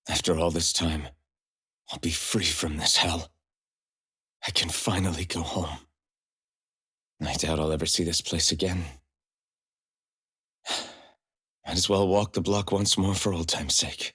After all this time, I'll be free from this hell. I can finally go home. I doubt I'll ever see this place again. Might as well walk the block once more for old time's sake.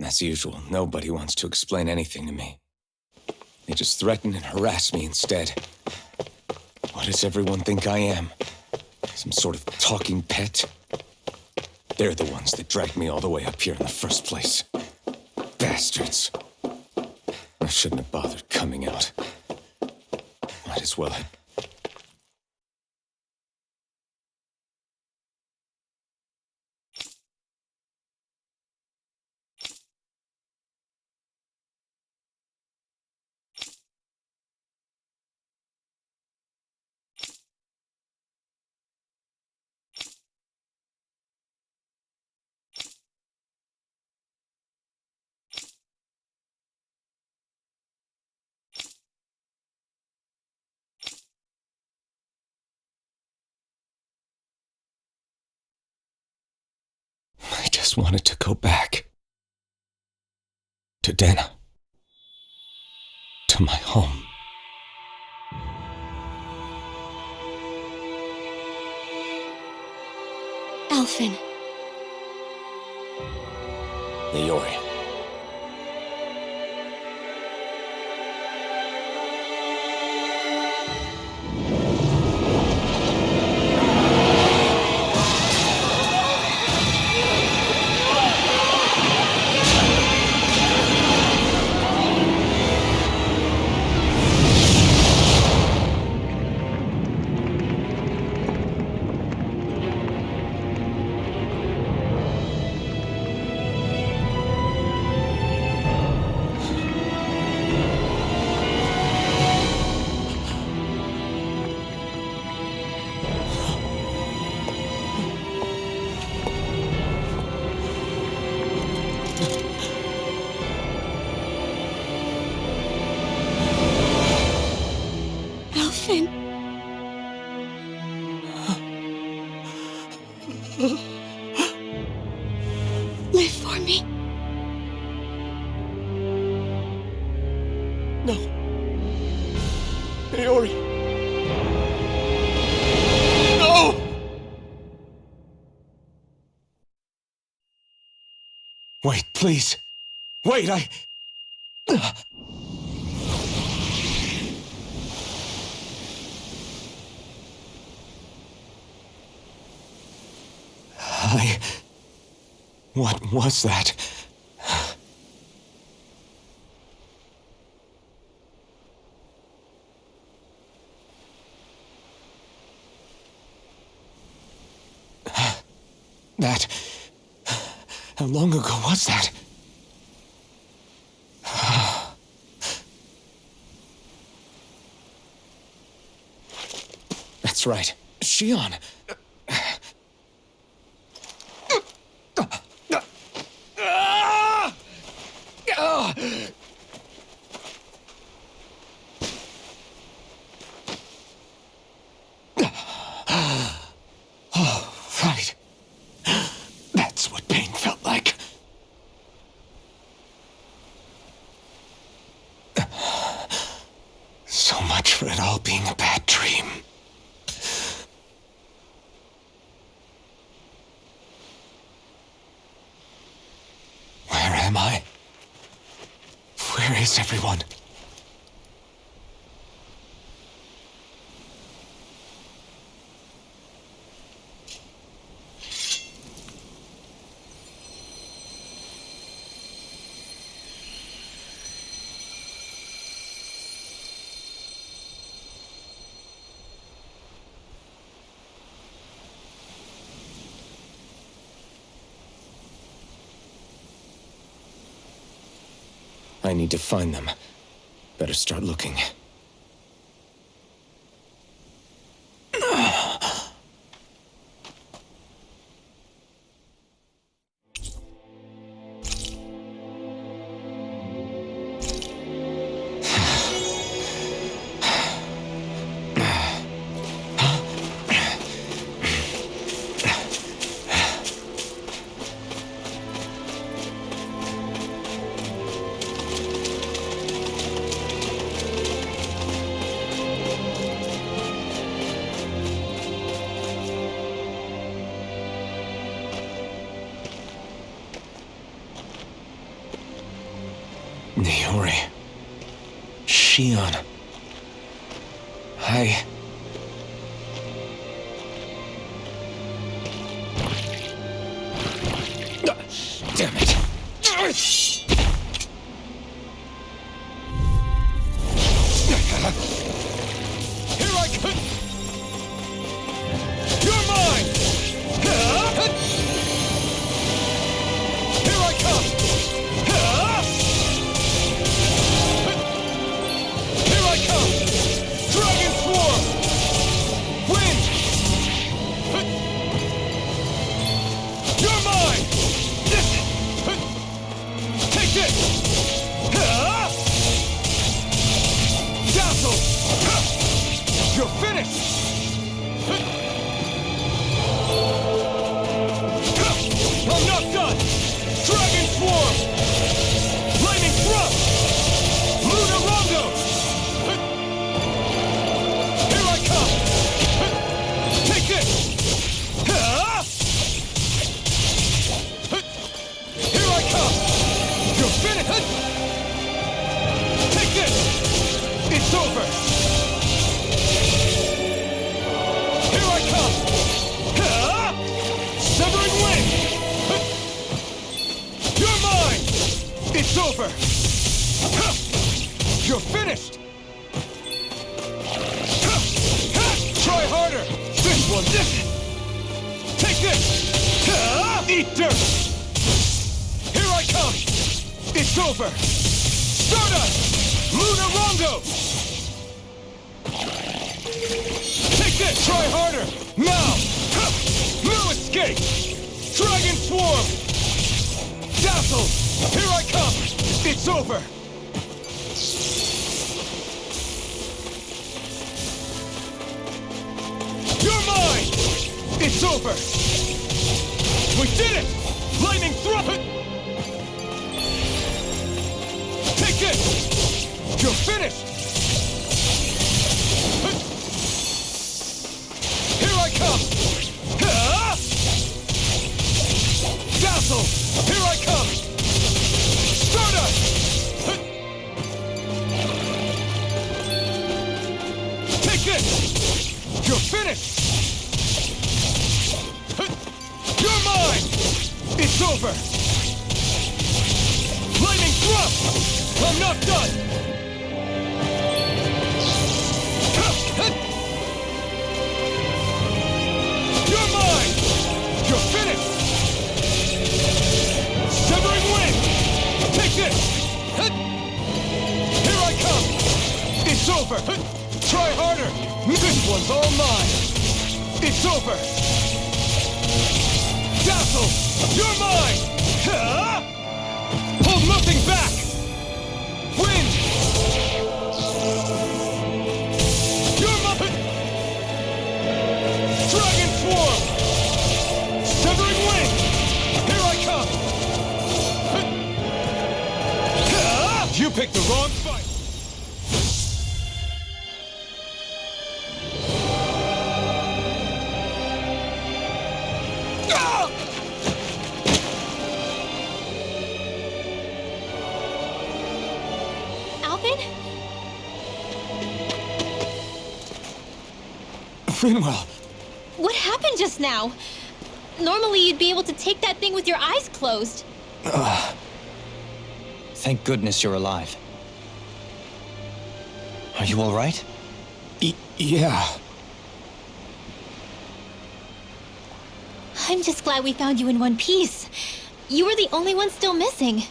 As usual, nobody wants to explain anything to me. They just threaten and harass me instead. What does everyone think I am? Some sort of talking pet? They're the ones that dragged me all the way up here in the first place. Bastards. I shouldn't have bothered coming out. Might as well have. I just wanted to go back. To Dahna. To my home. Alphen. Leori. for me? No. Naori. No! Wait, please. Wait, What was that? That... How long ago was that? That's right. Shion. Oh, right. That's what pain felt like. So much for it all being a bad dream. Where am I? Where is everyone? I need to find them. Better start looking. Naori. Shion. Damn it. Here I come. You're mine. Here I come. Here I come! Dragon Swarm! Wind! You're mine! Take this! Dazzle! You're finished! I'm not done! Dragon Swarm! Lightning Thrust! Luna Rondo! Here I come! Take this! Here I come! You're finished! Take this! It's over! Here I come! Severing Wind! You're mine! It's over! You're finished! Try harder! This one! Take this! Eat dirt! Here I come! It's over! Stardust! Luna Rondo! Take this! Try harder! Now! No escape! Dragon Swarm! Dazzle! Here I come! It's over! You're mine! It's over! We did it! Lightning Thrust! finish! Here I come! Dazzle! Here I come! Stardust! Take this! You're finished! You're mine! It's over! Lightning thrust! I'm not done! You're mine! You're finished! Severing wind! Take this! Here I come! It's over! Try harder! This one's all mine! It's over! Dazzle! You're mine! Hold nothing back! Wind! You're mine! Dragon Swarm! Severing wind! Here I come! You picked the wrong fight! Finwell! What happened just now? Normally you'd be able to take that thing with your eyes closed. Thank goodness you're alive. Are you all right? Yeah. I'm just glad we found you in one piece. You were the only one still missing.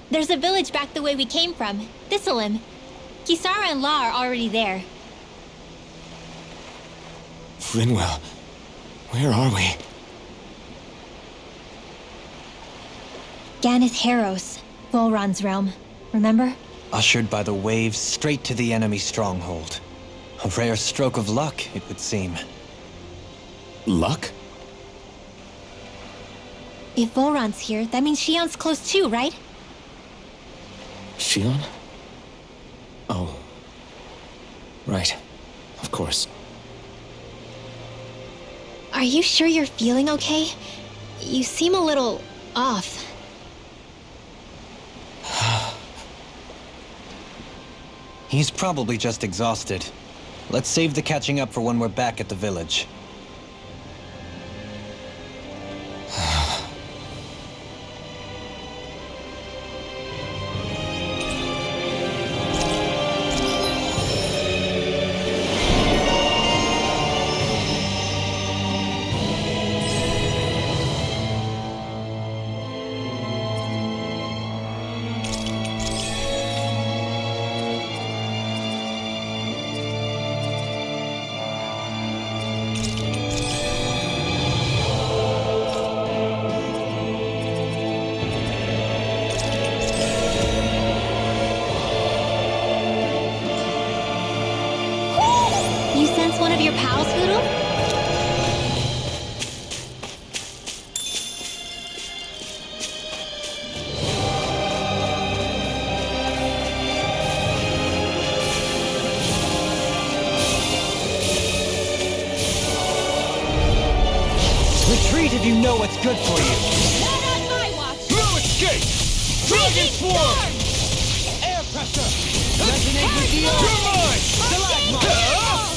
There's a village back the way we came from, Thistleim. Kisara and La are already there. Finwell, where are we? Ganeth Heros, Volron's realm. Remember? Ushered by the waves straight to the enemy stronghold. A rare stroke of luck, it would seem. Luck? If Volron's here, that means Shion's close too, right? Shion? Oh. Right. Of course. Are you sure you're feeling okay? You seem a little off. He's probably just exhausted. Let's save the catching up for when we're back at the village. Your pals, Hoodle? Retreat if you know what's good for you. Not on my watch! No escape! Dragon Swarm! Air pressure! Resonate with the earth! You're mine! Stalagmite!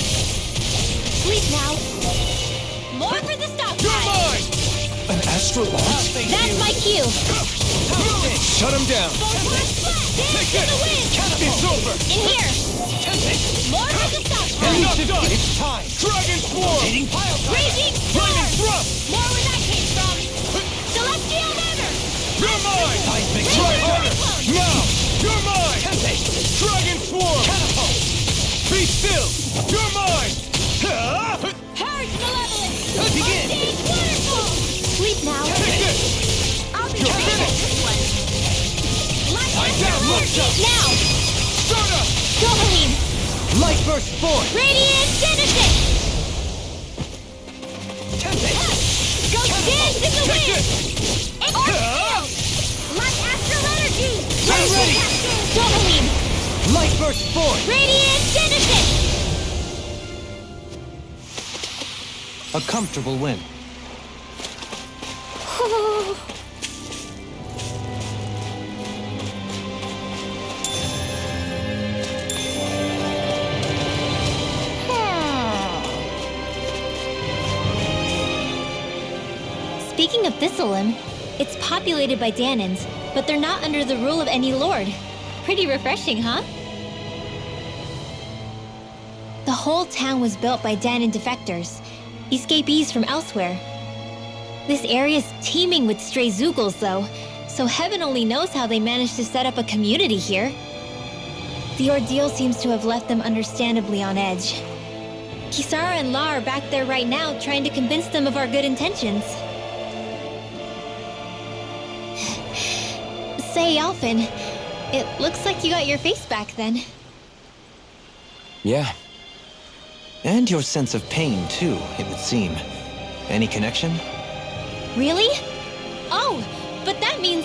Sleep now. More for the stop You're sign. mine! An astral launch? That's my cue. Shut him down! Dance in the wind. It's over! In here. More for the stop sign. I'm not done! It's time! Dragon Swarm! Raging Lightning storm. Thrust! More where that came from. Celestial Banner. You're mine! Try harder! Now! You're mine! Dragon Swarm! Be still! You're mine! Purge Malevolence. Begin. Unstaged waterfall. Sleep now. Take this! I'll be You're careful. Fight down, Moksha! Now. Stardust! Gohalim. Light burst forth! Radiant Genesis. Go dance in the Take wind. this! Light Astral Energy. I'm ready! Gohalim. Light burst Force Force! Radiant Genesis! A comfortable win. Speaking of Thistleum, it's populated by Dahnans, but they're not under the rule of any lord. Pretty refreshing, huh? The whole town was built by Dahnan defectors, escapees from elsewhere. This area's teeming with stray Zoogles, though, so heaven only knows how they managed to set up a community here. The ordeal seems to have left them understandably on edge. Kisara and La are back there right now trying to convince them of our good intentions. Say, Alphen, it looks like you got your face back then. Yeah. And your sense of pain, too, it would seem. Any connection? Really? Oh, but that means...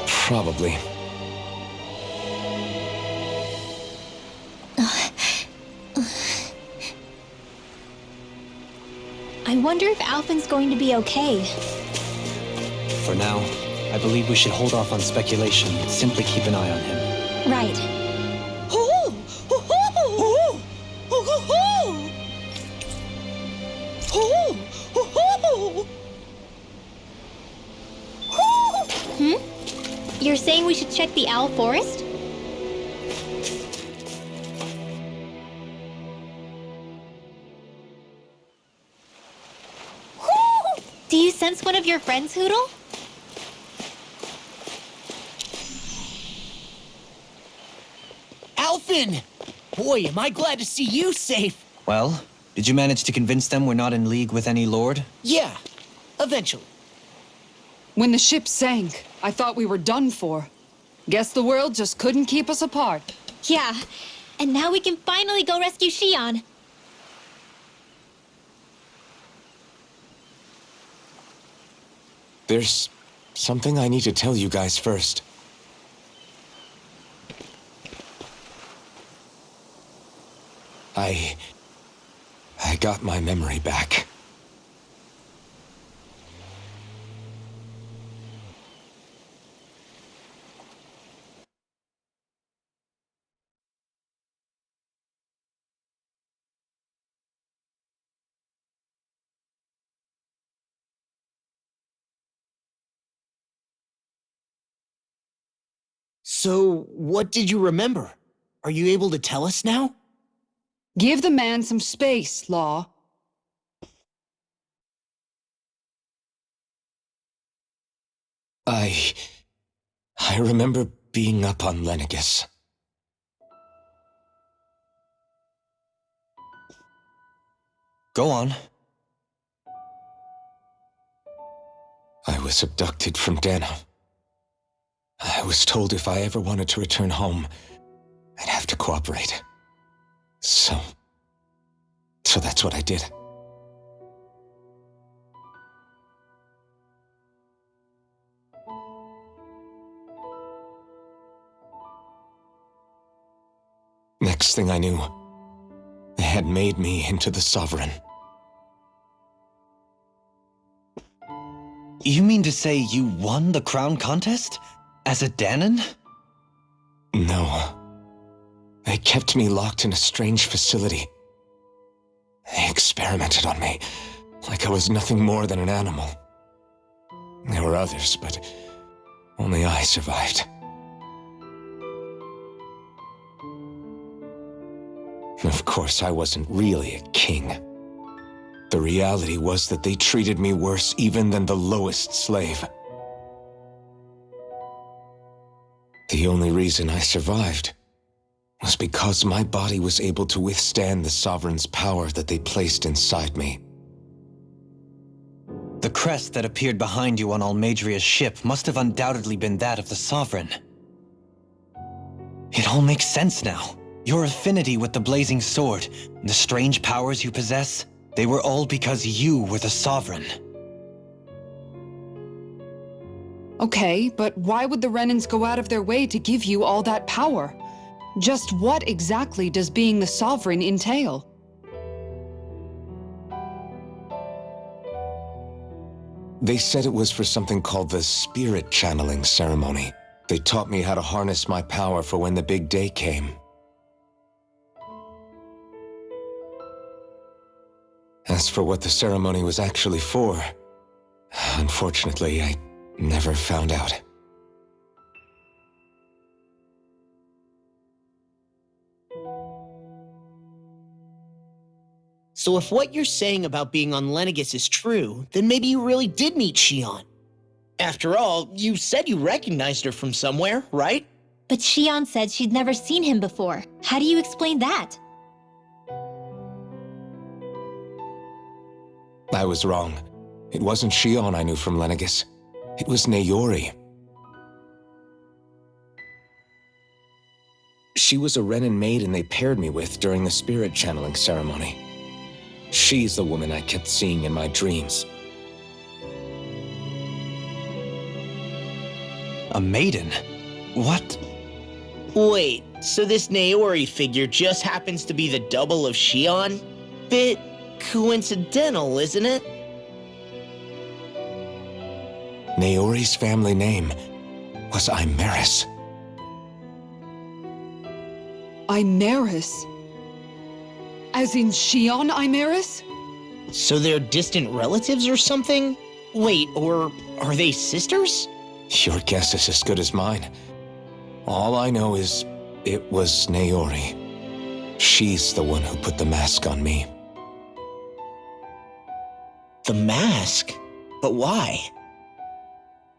Probably. I wonder if Alphen's going to be okay. For now, I believe we should hold off on speculation and simply keep an eye on him. Right. You're saying we should check the Owl Forest? Do you sense one of your friends, Hoodle? Alphen! Boy, am I glad to see you safe. Well, did you manage to convince them we're not in league with any lord? Yeah, eventually. When the ship sank, I thought we were done for. Guess the world just couldn't keep us apart. Yeah, and now we can finally go rescue Xion. There's something I need to tell you guys first. I got my memory back. So, what did you remember? Are you able to tell us now? Give the man some space, Law. I remember being up on Lenegus. Go on. I was abducted from Dahna. I was told if I ever wanted to return home, I'd have to cooperate. So that's what I did. Next thing I knew, they had made me into the Sovereign. You mean to say you won the crown contest? As a Dahnan? No. They kept me locked in a strange facility. They experimented on me, like I was nothing more than an animal. There were others, but only I survived. Of course, I wasn't really a king. The reality was that they treated me worse even than the lowest slave. The only reason I survived was because my body was able to withstand the Sovereign's power that they placed inside me. The crest that appeared behind you on Almadria's ship must have undoubtedly been that of the Sovereign. It all makes sense now. Your affinity with the Blazing Sword, the strange powers you possess, they were all because you were the Sovereign. Okay, but why would the Renans go out of their way to give you all that power? Just what exactly does being the Sovereign entail? They said it was for something called the spirit channeling ceremony. They taught me how to harness my power for when the big day came. As for what the ceremony was actually for, unfortunately, I never found out. So if what you're saying about being on Lenegis is true, then maybe you really did meet Xion. After all, you said you recognized her from somewhere, right? But Xion said she'd never seen him before. How do you explain that? I was wrong. It wasn't Xion I knew from Lenegis. It was Naori. She was a Renan maiden they paired me with during the spirit channeling ceremony. She's the woman I kept seeing in my dreams. A maiden? What? Wait, so this Naori figure just happens to be the double of Xion? Bit coincidental, isn't it? Naori's family name was Imeris. Imeris? As in Xion Imeris? So they're distant relatives or something? Wait, or are they sisters? Your guess is as good as mine. All I know is it was Naori. She's the one who put the mask on me. The mask? But why?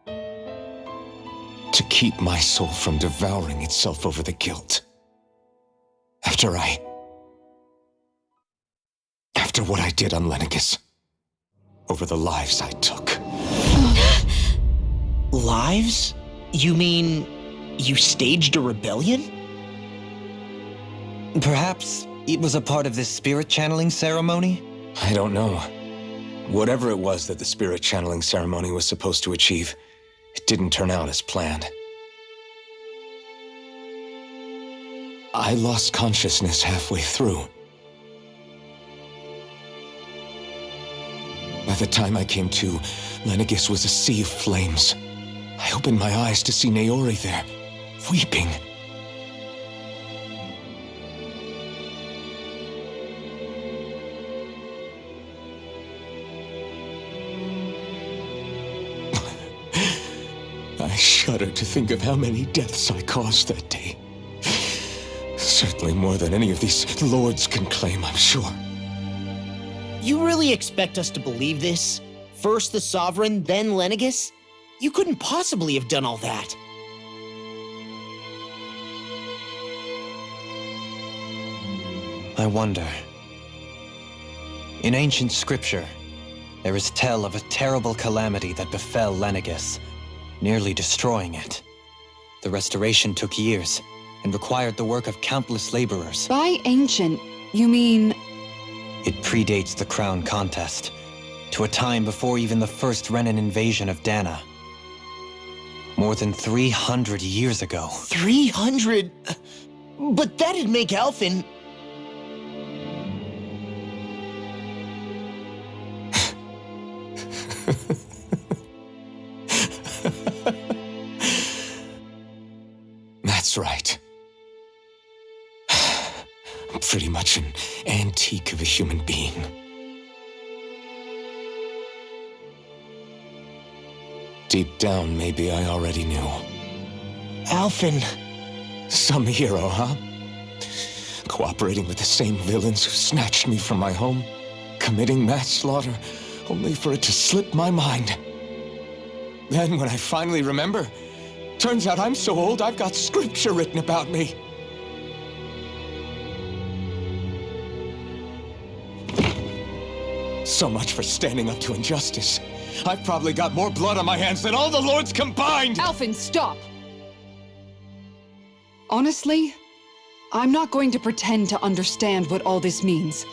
To keep my soul from devouring itself over the guilt. After what I did on Lenegis. Over the lives I took. Lives? You mean you staged a rebellion? Perhaps it was a part of this spirit channeling ceremony? I don't know. Whatever it was that the spirit channeling ceremony was supposed to achieve, it didn't turn out as planned. I lost consciousness halfway through. By the time I came to, Lenegis was a sea of flames. I opened my eyes to see Naori there, weeping. I shudder to think of how many deaths I caused that day. Certainly more than any of these lords can claim, I'm sure. You really expect us to believe this? First the Sovereign, then Lenegis? You couldn't possibly have done all that. I wonder. In ancient scripture, there is tell of a terrible calamity that befell Lenegis, nearly destroying it. The restoration took years and required the work of countless laborers. By ancient, you mean... It predates the crown contest, to a time before even the first Renan invasion of Dahna. More than 300 years ago. 300? But that'd make Alphen... That's right. I'm pretty much an antique of a human being. Deep down, maybe I already knew. Alphen... Some hero, huh? Cooperating with the same villains who snatched me from my home, committing mass slaughter, only for it to slip my mind. Then, when I finally remember, turns out I'm so old I've got scripture written about me. So much for standing up to injustice. I've probably got more blood on my hands than all the lords combined! Alphen, stop! Honestly, I'm not going to pretend to understand what all this means.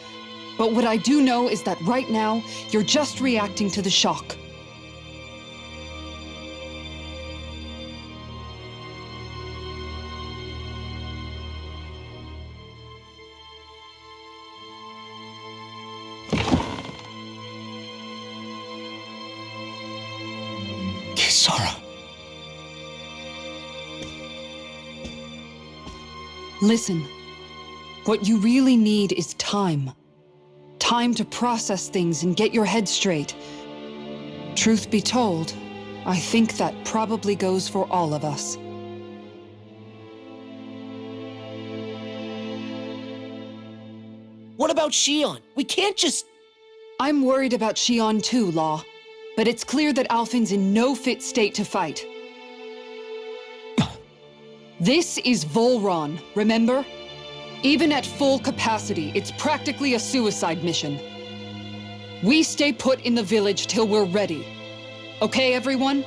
But what I do know is that right now, you're just reacting to the shock. Sara. Listen, what you really need is time. Time to process things and get your head straight. Truth be told, I think that probably goes for all of us. What about Shion? We can't just... I'm worried about Shion too, Law. But it's clear that Alphen's in no fit state to fight. This is Volron, remember? Even at full capacity, it's practically a suicide mission. We stay put in the village till we're ready. Okay, everyone?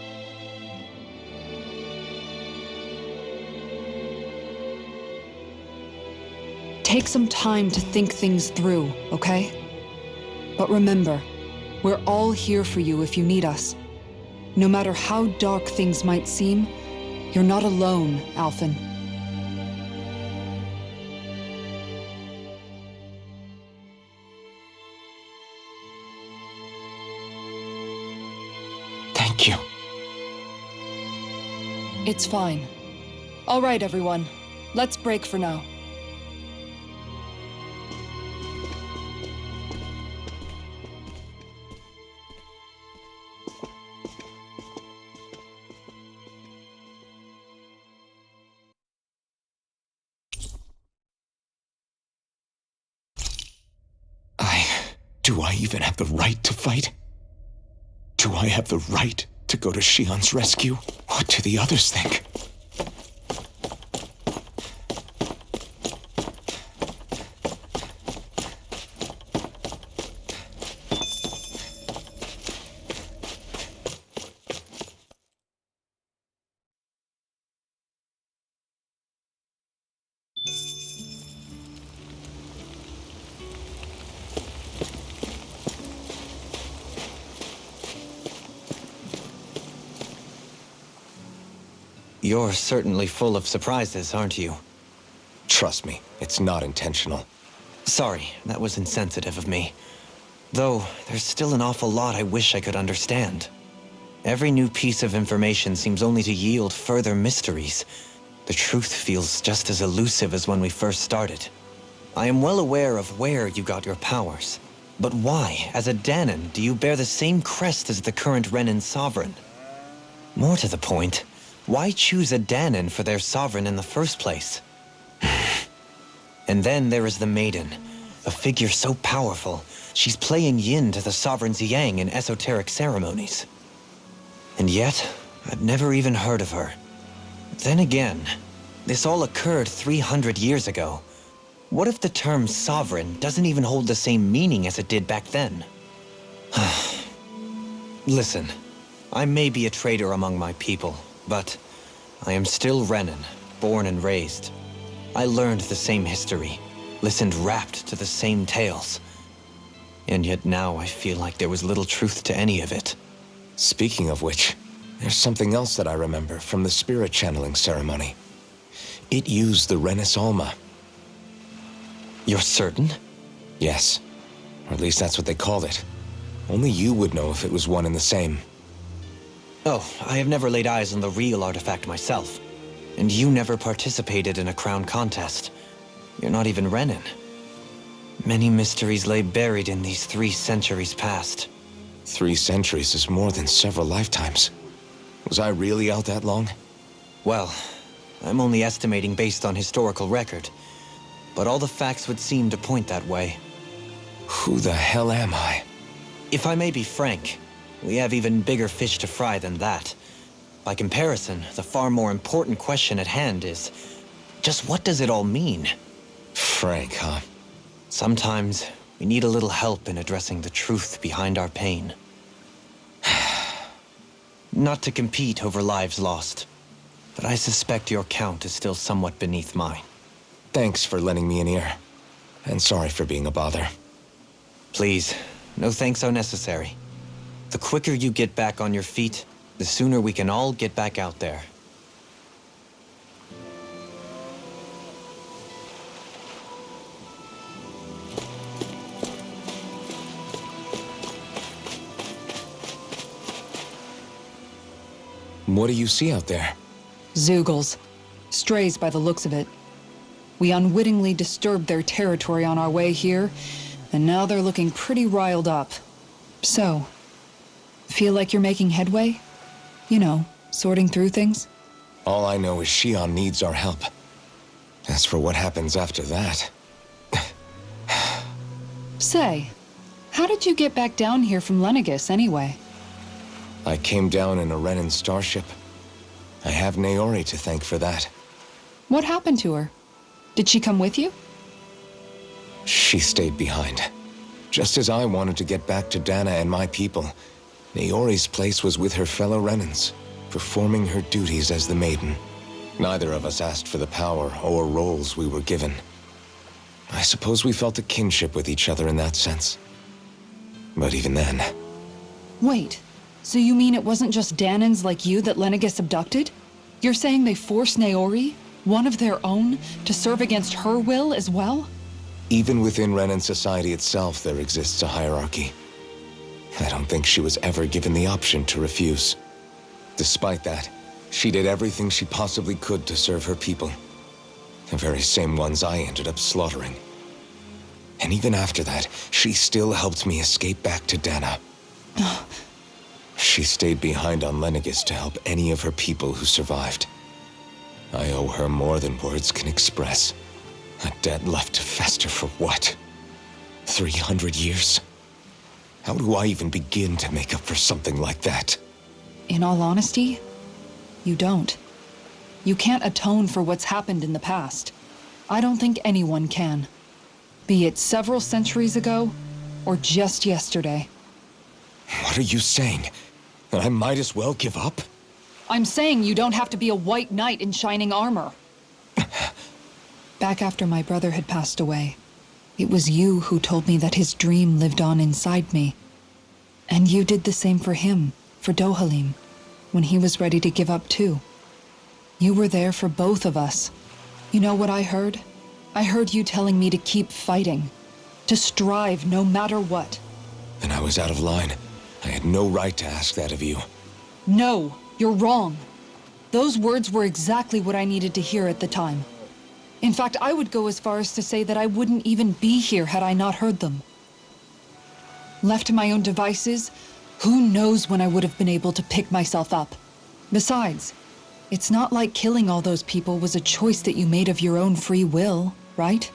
Take some time to think things through, okay? But remember, we're all here for you if you need us. No matter how dark things might seem, you're not alone, Alphen. Thank you. It's fine. All right, everyone. Let's break for now. Do I even have the right to fight? Do I have the right to go to Shion's rescue? What do the others think? You're certainly full of surprises, aren't you? Trust me, it's not intentional. Sorry, that was insensitive of me. Though, there's still an awful lot I wish I could understand. Every new piece of information seems only to yield further mysteries. The truth feels just as elusive as when we first started. I am well aware of where you got your powers. But why, as a Dahnan, do you bear the same crest as the current Renan sovereign? More to the point, why choose a Dahnan for their sovereign in the first place? And then there is the Maiden, a figure so powerful, she's playing yin to the sovereign's yang in esoteric ceremonies. And yet, I'd never even heard of her. Then again, this all occurred 300 years ago. What if the term sovereign doesn't even hold the same meaning as it did back then? Listen, I may be a traitor among my people, but I am still Renan, born and raised. I learned the same history, listened rapt to the same tales. And yet now I feel like there was little truth to any of it. Speaking of which, there's something else that I remember from the spirit channeling ceremony. It used the Renis Alma. You're certain? Yes, or at least that's what they called it. Only you would know if it was one and the same. Oh, I have never laid eyes on the real artifact myself. And you never participated in a crown contest. You're not even Renan. Many mysteries lay buried in these 3 centuries past. 3 centuries is more than several lifetimes. Was I really out that long? Well, I'm only estimating based on historical record. But all the facts would seem to point that way. Who the hell am I? If I may be frank, we have even bigger fish to fry than that. By comparison, the far more important question at hand is, just what does it all mean? Frank, huh? Sometimes, we need a little help in addressing the truth behind our pain. Not to compete over lives lost, but I suspect your count is still somewhat beneath mine. Thanks for lending me an ear. And sorry for being a bother. Please, no thanks are necessary. The quicker you get back on your feet, the sooner we can all get back out there. What do you see out there? Zeugles. Strays by the looks of it. We unwittingly disturbed their territory on our way here, and now they're looking pretty riled up. So, feel like you're making headway? You know, sorting through things? All I know is Shion needs our help. As for what happens after that... Say, how did you get back down here from Lenegis, anyway? I came down in a Renan starship. I have Naori to thank for that. What happened to her? Did she come with you? She stayed behind. Just as I wanted to get back to Dahna and my people, Naori's place was with her fellow Renans, performing her duties as the maiden. Neither of us asked for the power or roles we were given. I suppose we felt a kinship with each other in that sense. But even then... Wait, so you mean it wasn't just Dahnans like you that Lenegis abducted? You're saying they forced Naori, one of their own, to serve against her will as well? Even within Renan society itself, there exists a hierarchy. I don't think she was ever given the option to refuse. Despite that, she did everything she possibly could to serve her people. The very same ones I ended up slaughtering. And even after that, she still helped me escape back to Dahna. She stayed behind on Lenegis to help any of her people who survived. I owe her more than words can express. A debt left to fester for what? 300 years? How do I even begin to make up for something like that? In all honesty, you don't. You can't atone for what's happened in the past. I don't think anyone can. Be it several centuries ago, or just yesterday. What are you saying? That I might as well give up? I'm saying you don't have to be a white knight in shining armor. Back after my brother had passed away, it was you who told me that his dream lived on inside me. And you did the same for him, for Dohalim, when he was ready to give up too. You were there for both of us. You know what I heard? I heard you telling me to keep fighting, to strive no matter what. And I was out of line. I had no right to ask that of you. No, you're wrong. Those words were exactly what I needed to hear at the time. In fact, I would go as far as to say that I wouldn't even be here had I not heard them. Left to my own devices, who knows when I would have been able to pick myself up. Besides, it's not like killing all those people was a choice that you made of your own free will, right?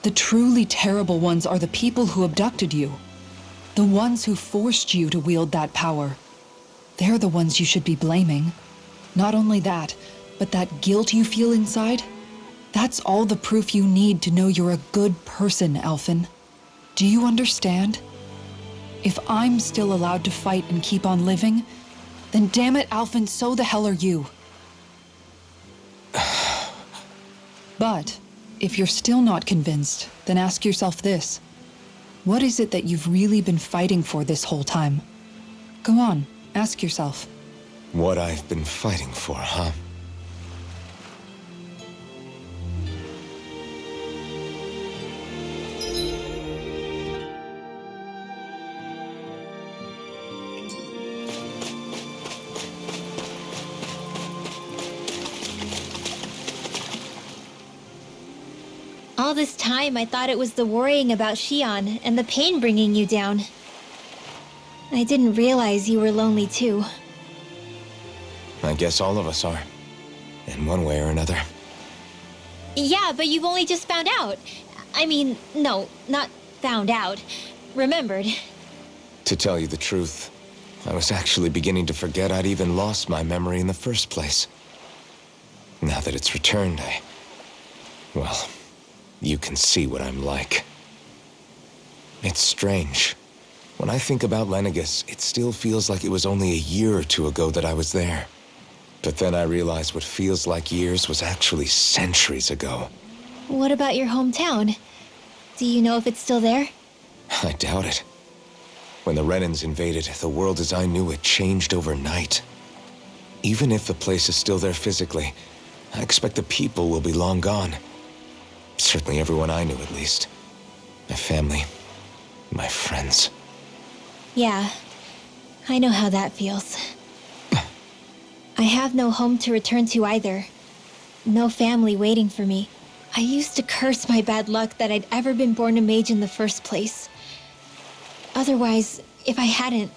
The truly terrible ones are the people who abducted you. The ones who forced you to wield that power. They're the ones you should be blaming. Not only that, but that guilt you feel inside, that's all the proof you need to know you're a good person, Alphen. Do you understand? If I'm still allowed to fight and keep on living, then damn it, Alphen, so the hell are you. But if you're still not convinced, then ask yourself this. What is it that you've really been fighting for this whole time? Go on, ask yourself. What I've been fighting for, huh? All this time, I thought it was the worrying about Shion and the pain bringing you down. I didn't realize you were lonely too. I guess all of us are. In one way or another. Yeah, but you've only just found out. I mean, no, not found out. Remembered. To tell you the truth, I was actually beginning to forget I'd even lost my memory in the first place. Now that it's returned, well, you can see what I'm like. It's strange. When I think about Lenegis, it still feels like it was only a year or two ago that I was there. But then I realized what feels like years was actually centuries ago. What about your hometown? Do you know if it's still there? I doubt it. When the Renans invaded, the world as I knew it changed overnight. Even if the place is still there physically, I expect the people will be long gone. Certainly everyone I knew, at least. My family, my friends. Yeah, I know how that feels. I have no home to return to either. No family waiting for me. I used to curse my bad luck that I'd ever been born a mage in the first place. Otherwise, if I hadn't,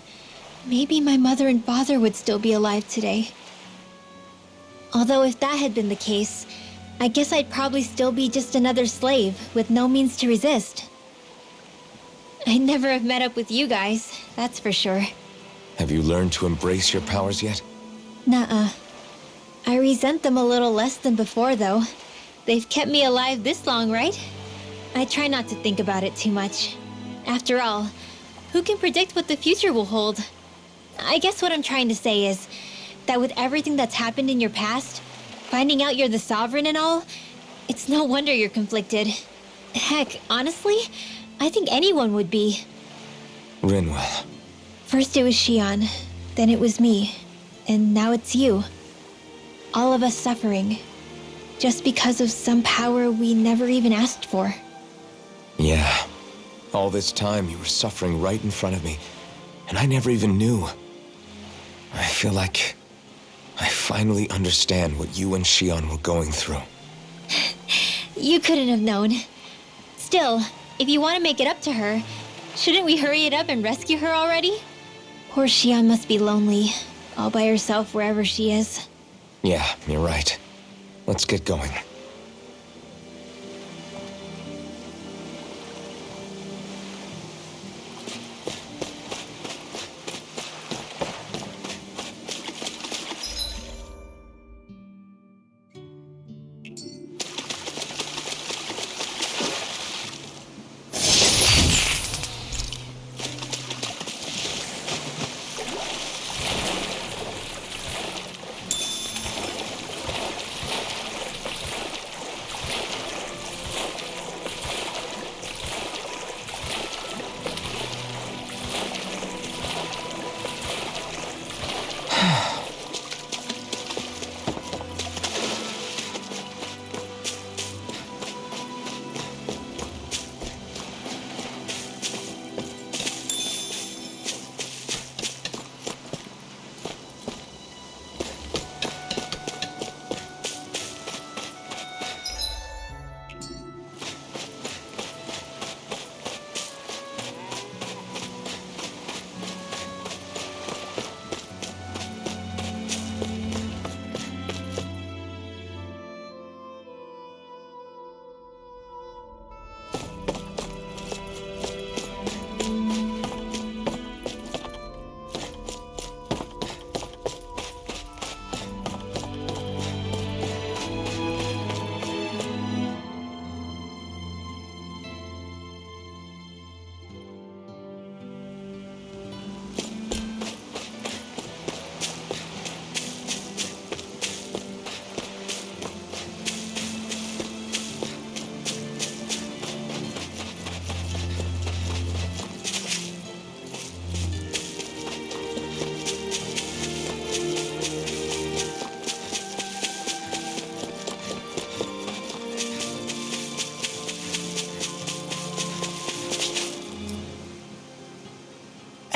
maybe my mother and father would still be alive today. Although if that had been the case, I guess I'd probably still be just another slave with no means to resist. I'd never have met up with you guys, that's for sure. Have you learned to embrace your powers yet? Nuh-uh. I resent them a little less than before, though. They've kept me alive this long, right? I try not to think about it too much. After all, who can predict what the future will hold? I guess what I'm trying to say is that with everything that's happened in your past, finding out you're the Sovereign and all, it's no wonder you're conflicted. Heck, honestly, I think anyone would be. Rinwell. First it was Xion, then it was me, and now it's you. All of us suffering, just because of some power we never even asked for. Yeah. All this time you were suffering right in front of me, and I never even knew. I feel like I finally understand what you and Xion were going through. You couldn't have known. Still, if you want to make it up to her, shouldn't we hurry it up and rescue her already? Poor Xion must be lonely, all by herself wherever she is. Yeah, you're right. Let's get going.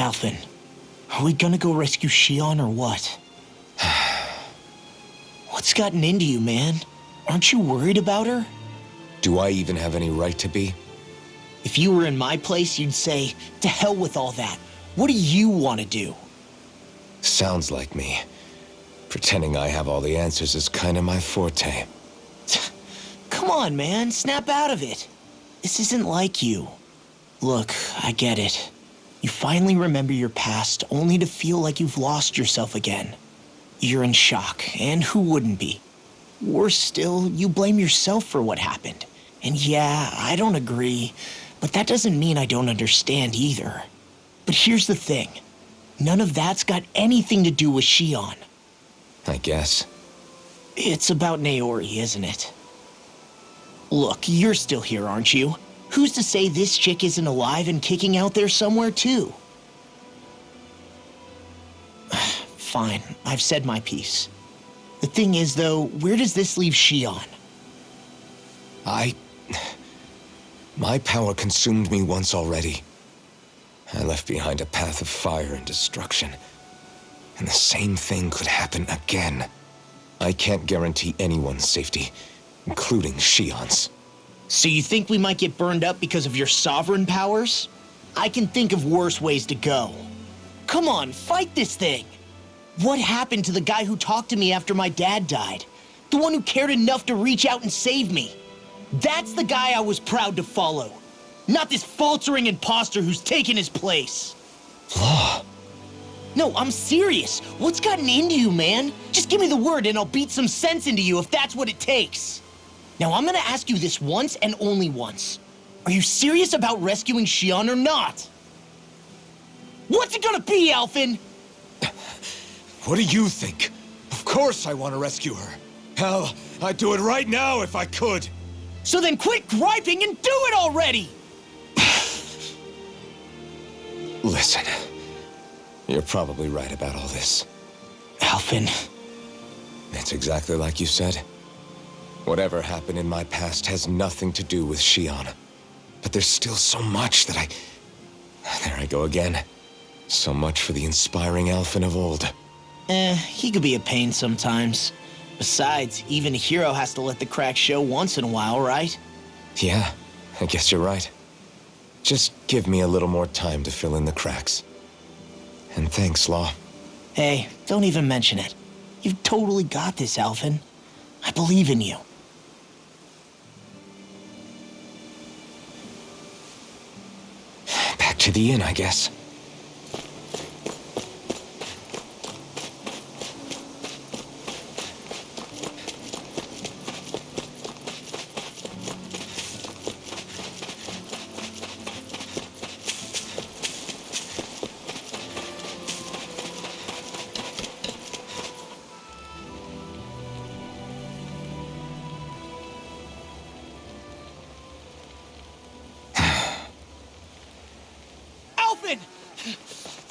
Alphen, are we gonna go rescue Xion or what? What's gotten into you, man? Aren't you worried about her? Do I even have any right to be? If you were in my place, you'd say, to hell with all that. What do you want to do? Sounds like me. Pretending I have all the answers is kind of my forte. Come on, man, snap out of it. This isn't like you. Look, I get it. You finally remember your past, only to feel like you've lost yourself again. You're in shock, and who wouldn't be? Worse still, you blame yourself for what happened. And yeah, I don't agree, but that doesn't mean I don't understand either. But here's the thing. None of that's got anything to do with Xion. I guess. It's about Naori, isn't it? Look, you're still here, aren't you? Who's to say this chick isn't alive and kicking out there somewhere, too? Fine, I've said my piece. The thing is, though, where does this leave Xion? My power consumed me once already. I left behind a path of fire and destruction. and the same thing could happen again. I can't guarantee anyone's safety, including Shion's. So you think we might get burned up because of your sovereign powers? I can think of worse ways to go. Come on, fight this thing! What happened to the guy who talked to me after my dad died? The one who cared enough to reach out and save me? That's the guy I was proud to follow. Not this faltering imposter who's taken his place. Law. No, I'm serious. What's gotten into you, man? Just give me the word and I'll beat some sense into you if that's what it takes. Now, I'm gonna ask you this once and only once. Are you serious about rescuing Shion or not? What's it gonna be, Alphen? What do you think? Of course I want to rescue her. Hell, I'd do it right now if I could. So then quit griping and do it already! Listen, you're probably right about all this. Alphen. It's exactly like you said. Whatever happened in my past has nothing to do with Shion. But there's still so much that There I go again. So much for the inspiring Alphen of old. He could be a pain sometimes. Besides, even a hero has to let the cracks show once in a while, right? Yeah, I guess you're right. Just give me a little more time to fill in the cracks. And thanks, Law. Hey, don't even mention it. You've totally got this, Alphen. I believe in you. Back to the inn, I guess.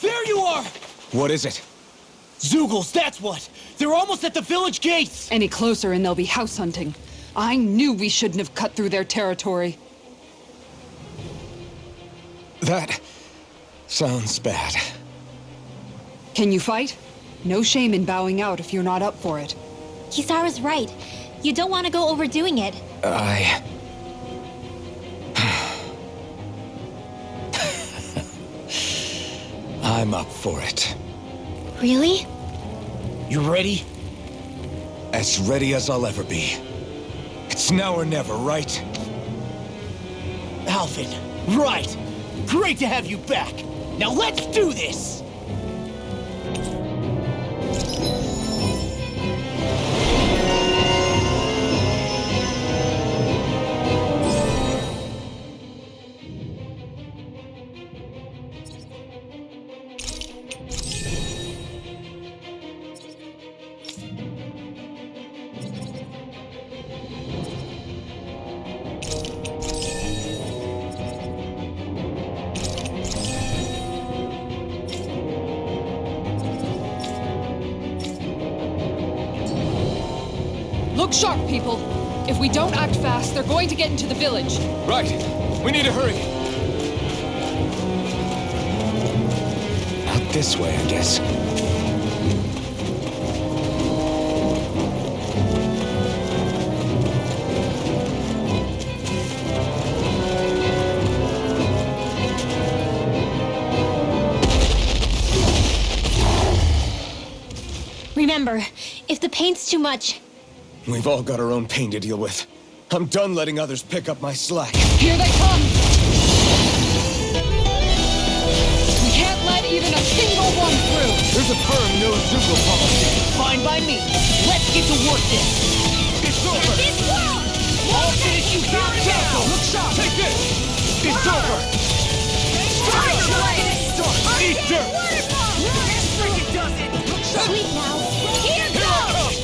There you are! What is it? Zoogles, that's what! They're almost at the village gates! Any closer and they'll be house hunting. I knew we shouldn't have cut through their territory. That sounds bad. Can you fight? No shame in bowing out if you're not up for it. Kisara's right. You don't want to go overdoing it. I'm up for it. Really? You ready? As ready as I'll ever be. It's now or never, right? Alphen, right! Great to have you back! Now let's do this! Look sharp, people. If we don't act fast, they're going to get into the village. Right. We need to hurry. Not this way, I guess. Remember, if the paint's too much... We've all got our own pain to deal with. I'm done letting others pick up my slack. Here they come! We can't let even a single one through! There's a firm no-Zuko policy. Fine by me. Let's get to work then. It's over! This world! I'll finish you here and now! Look sharp! Take this! It's over! Eat dirt! Sweet now. Here goes!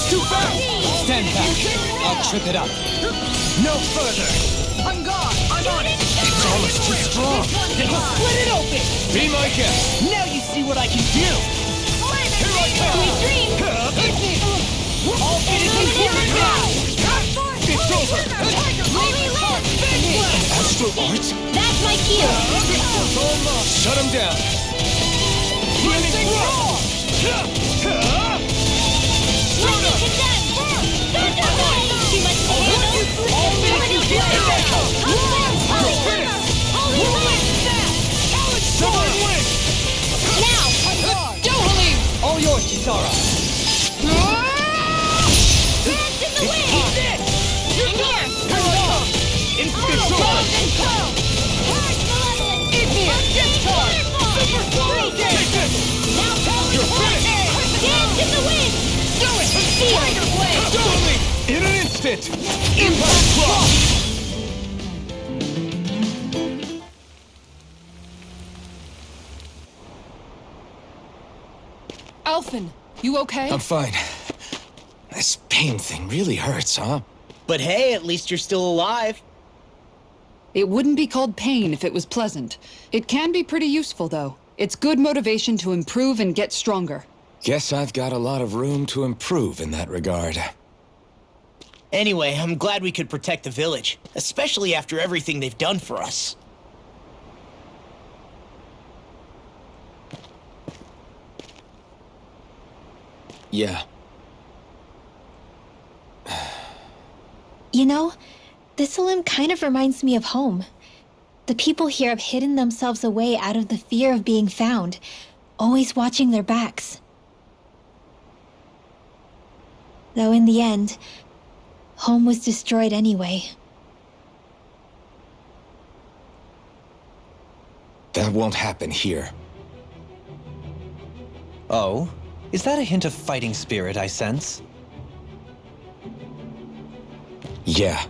Too fast! Stand back. I'll trip it up. No further! I'm gone! I'm on it! It's almost too strong! Then we'll split it open! Be my guest! Now you see what I can do! Here I come! Sweet dreams! I'll finish you here and now! It's over! Only live! Astral art? That's my cue! It's all lost! Shut him down! Flaming roar! Lightning condemned! Thunder blade! Too much to handle! Tornado flare! Holy hammer! Holy lance! Someone win! Now! Dohalim! All yours, Chisara! Dance in the wind! In here! Instant Close and close! Harsh malevolence! In here! Super swallow! Take this! Now power You're blast! finished! Dance in the wind! Do it! Tiger blade! Totally! In an instant! Impact Cross! Alphen, you okay? I'm fine. This pain thing really hurts, huh? But hey, at least you're still alive. It wouldn't be called pain if it was pleasant. It can be pretty useful, though. It's good motivation to improve and get stronger. Guess I've got a lot of room to improve in that regard. Anyway, I'm glad we could protect the village, especially after everything they've done for us. Yeah. You know, Thistleum kind of reminds me of home. The people here have hidden themselves away out of the fear of being found, always watching their backs. Though in the end, home was destroyed anyway. That won't happen here. Oh? Is that a hint of fighting spirit I sense? Yeah.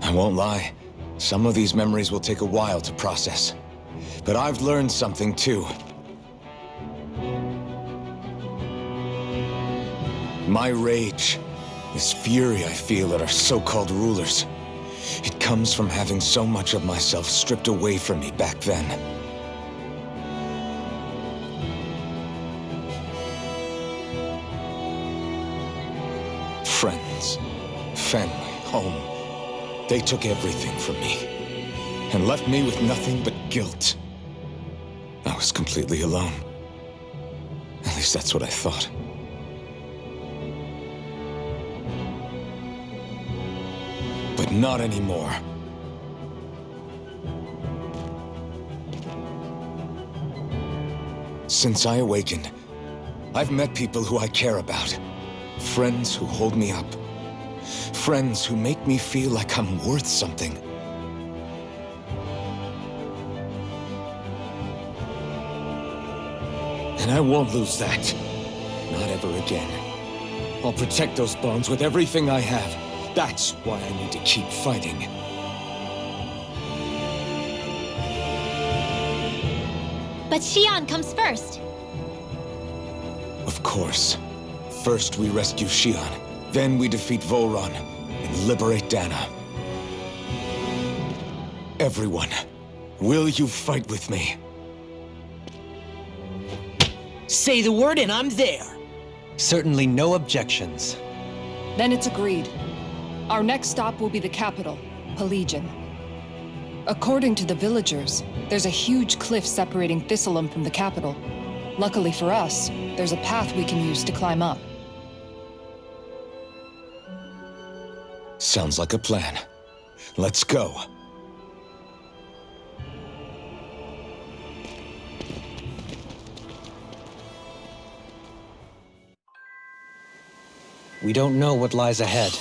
I won't lie. Some of these memories will take a while to process. But I've learned something too. My rage, this fury I feel at our so-called rulers, it comes from having so much of myself stripped away from me back then. Friends, family, home. They took everything from me and left me with nothing but guilt. I was completely alone. At least that's what I thought. But not anymore. Since I awakened, I've met people who I care about. Friends who hold me up. Friends who make me feel like I'm worth something. And I won't lose that. Not ever again. I'll protect those bones with everything I have. That's why I need to keep fighting. But Xion comes first. Of course. First we rescue Xion, then we defeat Volron and liberate Dahna. Everyone, will you fight with me? Say the word and I'm there. Certainly no objections. Then it's agreed. Our next stop will be the capital, Pelegion. According to the villagers, there's a huge cliff separating Thistleum from the capital. Luckily for us, there's a path we can use to climb up. Sounds like a plan. Let's go. We don't know what lies ahead.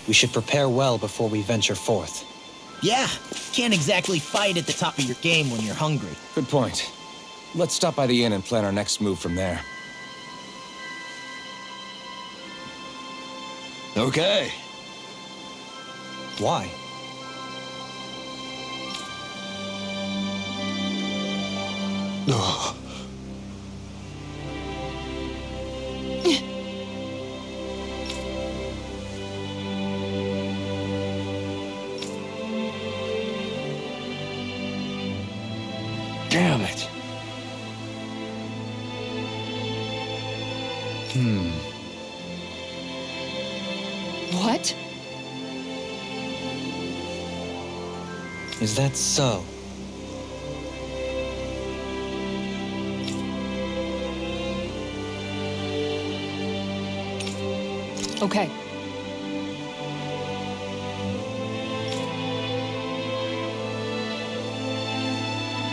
We should prepare well before we venture forth. Yeah, can't exactly fight at the top of your game when you're hungry. Good point. Let's stop by the inn and plan our next move from there. Okay. Why? Ugh. Damn it. What? Is that so? Okay.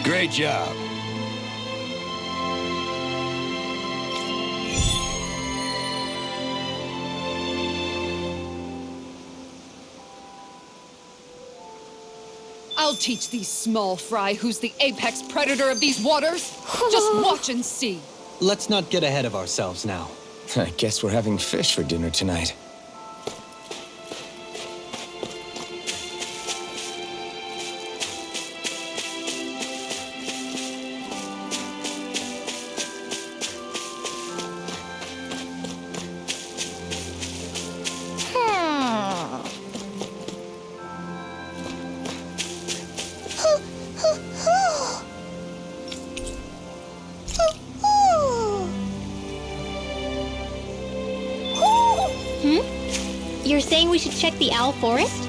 Great job. I'll teach these small fry who's the apex predator of these waters. Just watch and see. Let's not get ahead of ourselves now. I guess we're having fish for dinner tonight. You're saying we should check the owl forest?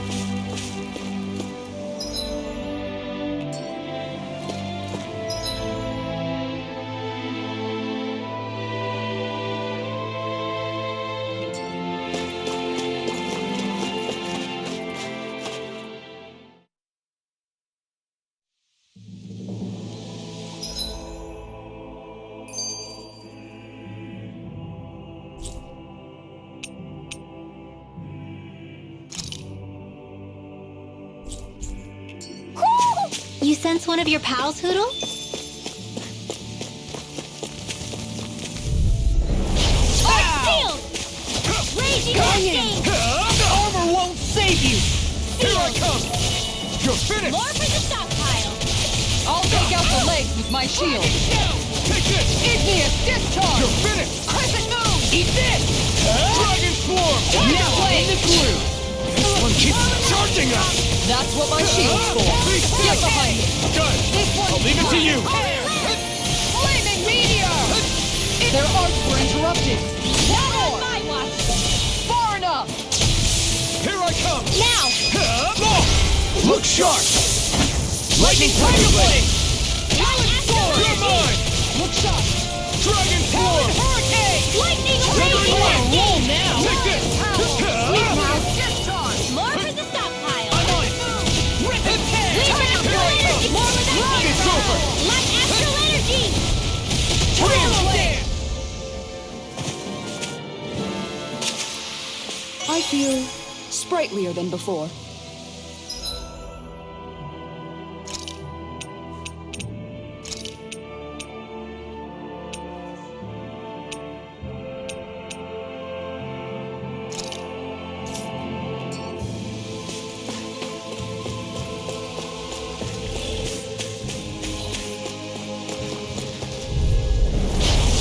You sense one of your pals, Hoodle? Shield! Raging Hurricane! Armor won't save you! Here I come! You're finished! More for the stockpile! I'll take out the legs with my shield. Take this! Igneous discharge! You're finished! Crescent moon! Eat this! Dragon Swarm! Now in the groove! This one keeps charging us! That's what my shield's for. Get behind me. Good! This one's I'll leave it to you! Flaming meteor! Their arcs were interrupted. One more! My watch! Far enough! Here I come! Now! Look sharp! Lightning Tiger Blade! Lightning Sword! You're mine! Look sharp! Dragon Swarm! Hurricane! Lightning Raging Raging Hurricane! now! Take this! Discharge! More for the stockpile! I'm on it! We've been astral energy! More with that It's over! Like astral energy! Trail away! I feel sprightlier than before.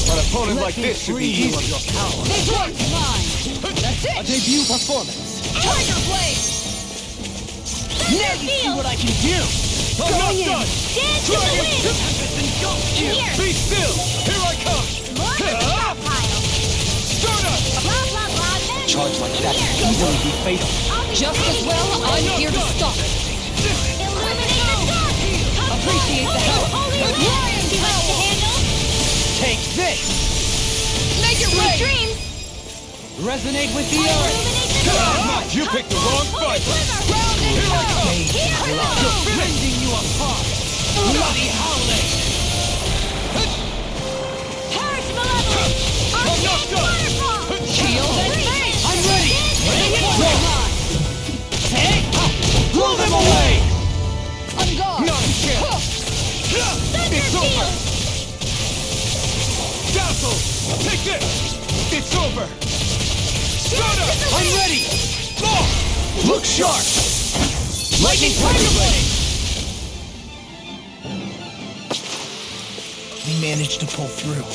An opponent like this should be easy. This one's mine! That's it! A debut performance. Tiger Blade! Now you see what I can do! I'm not done! Dance to the wind! Here! Be still! Here I come! More for the stockpile! Stardust! Blah, blah, blah, then Charge like that here. can easily be fatal. I'll be Just as well, I'm here to stop it. Illuminate the dark! Appreciate the help. Holy Lion! Too much to handle? Take this! Make it Sweet rain! dreams! Resonate with the earth. Illuminate the dark! You picked the wrong fight! Round and Here I come! Here we go! Rending you apart! Bloody howling! Perish malevolence! I'm not done! Waterfall! Shield and face! I'm ready! This one's mine! Hey! Blow them away! On guard! Not a chance! It's over! Dazzle! Take this! It's over! Stardust! I'm ready! Look sharp! Lightning Tiger Blade! We managed to pull through.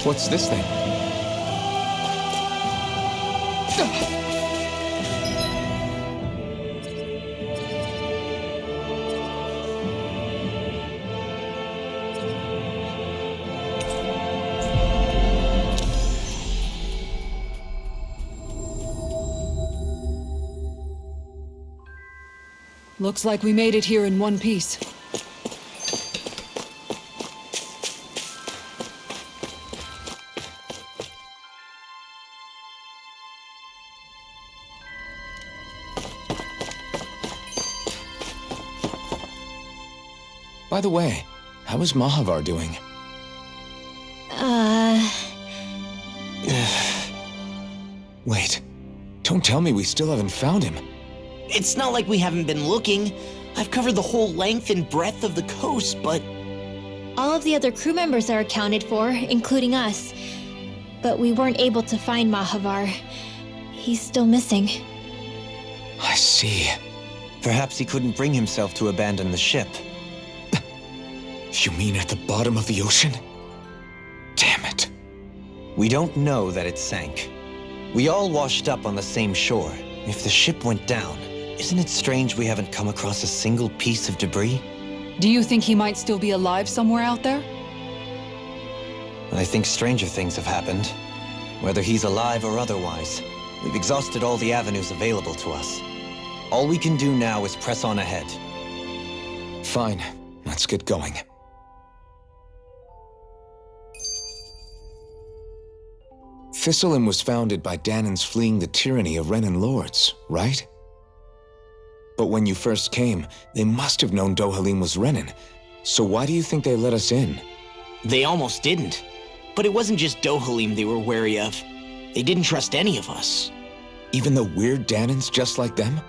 What's this thing? Looks like we made it here in one piece. By the way, how is Mahavar doing? Wait, don't tell me we still haven't found him. It's not like we haven't been looking. I've covered the whole length and breadth of the coast, but... All of the other crew members are accounted for, including us. But we weren't able to find Mahavar. He's still missing. I see. Perhaps he couldn't bring himself to abandon the ship. You mean at the bottom of the ocean? Damn it. We don't know that it sank. We all washed up on the same shore. If the ship went down, isn't it strange we haven't come across a single piece of debris? Do you think he might still be alive somewhere out there? I think stranger things have happened. Whether he's alive or otherwise, we've exhausted all the avenues available to us. All we can do now is press on ahead. Fine, let's get going. Thistlein was founded by Dahnans fleeing the tyranny of Renan lords, right? But when you first came, they must have known Dohalim was Renan. So why do you think they let us in? They almost didn't. But it wasn't just Dohalim they were wary of. They didn't trust any of us. Even the weird Dahnans just like them?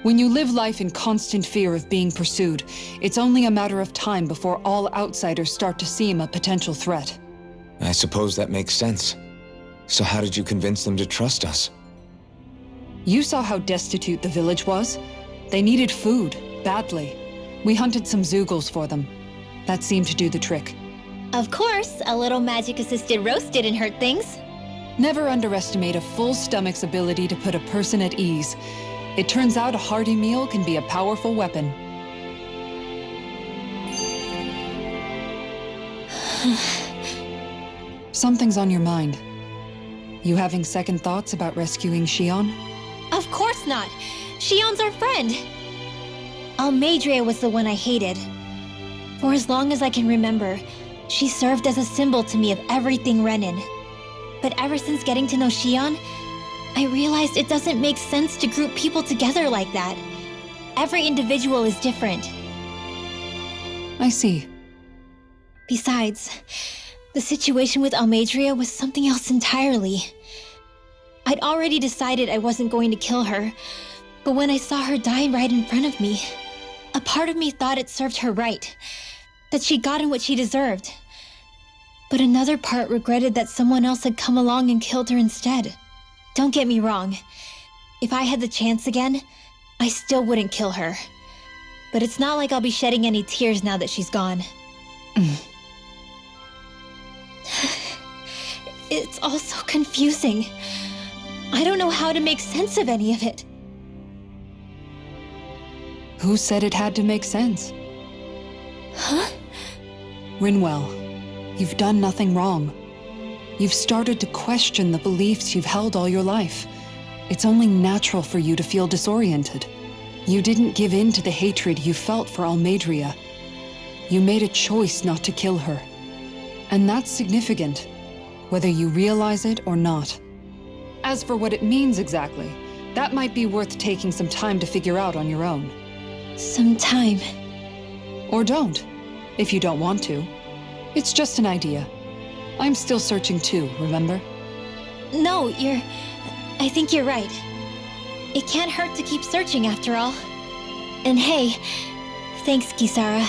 When you live life in constant fear of being pursued, it's only a matter of time before all outsiders start to seem a potential threat. I suppose that makes sense. So how did you convince them to trust us? You saw how destitute the village was. They needed food, badly. We hunted some Zeugles for them. That seemed to do the trick. Of course, a little magic-assisted roast didn't hurt things. Never underestimate a full stomach's ability to put a person at ease. It turns out a hearty meal can be a powerful weapon. Something's on your mind. You having second thoughts about rescuing Xion? Of course not! Xion's our friend! Almeidrea was the one I hated. For as long as I can remember, she served as a symbol to me of everything Renan. But ever since getting to know Xion, I realized it doesn't make sense to group people together like that. Every individual is different. I see. Besides, the situation with Almeidrea was something else entirely. I'd already decided I wasn't going to kill her, but when I saw her die right in front of me, a part of me thought it served her right, that she'd gotten what she deserved. But another part regretted that someone else had come along and killed her instead. Don't get me wrong. If I had the chance again, I still wouldn't kill her. But it's not like I'll be shedding any tears now that she's gone. It's all so confusing. I don't know how to make sense of any of it. Who said it had to make sense? Huh? Rinwell, you've done nothing wrong. You've started to question the beliefs you've held all your life. It's only natural for you to feel disoriented. You didn't give in to the hatred you felt for Almeidrea. You made a choice not to kill her. And that's significant, whether you realize it or not. As for what it means exactly, that might be worth taking some time to figure out on your own. Some time. Or don't, if you don't want to. It's just an idea. I'm still searching too, remember? No, I think you're right. It can't hurt to keep searching after all. And hey, thanks, Kisara.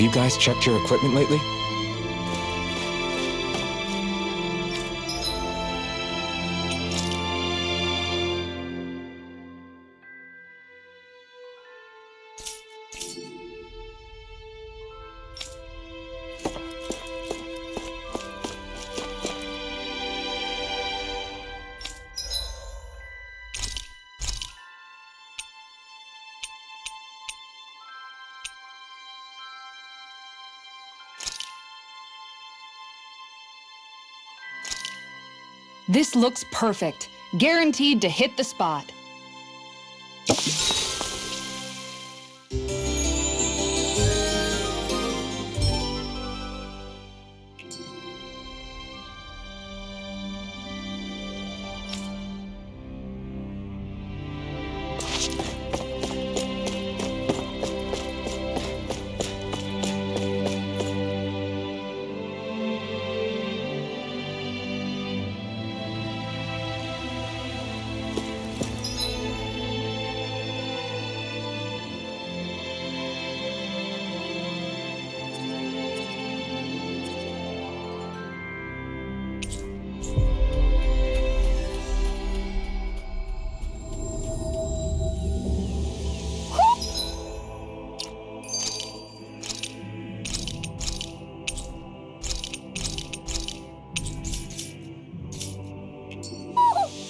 Have you guys checked your equipment lately? This looks perfect. Guaranteed to hit the spot.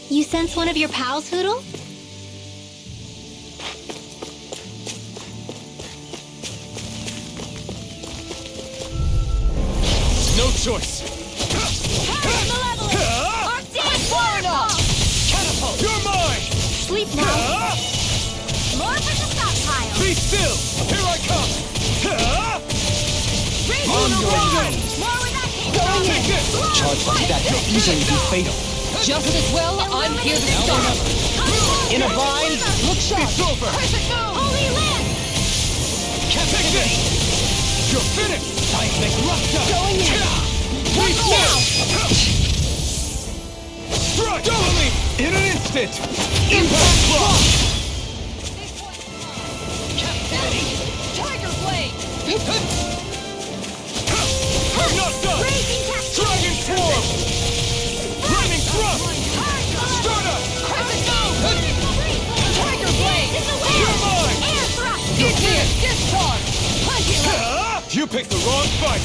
You sense one of your pals, Hoodle? No choice! Catapult! You're mine! Sleep now. More for the stockpile. Be still! Here I come! On your way! More with that hit. Take this! Charge like that could easily be fatal. Just as well, I'm here to stop. In a bind? Look sharp. It's over! Holy land. Take this! You're finished! Seismic rupture! Going in. Be still! Now. Strike! Only in an instant! Impact block! Tiger blade. I'm not done! Raging cast. Dragon swarm! Lightning thrust! Stardust! Tiger blade. You're mine! Air thrust. Discharge. You picked the wrong fight!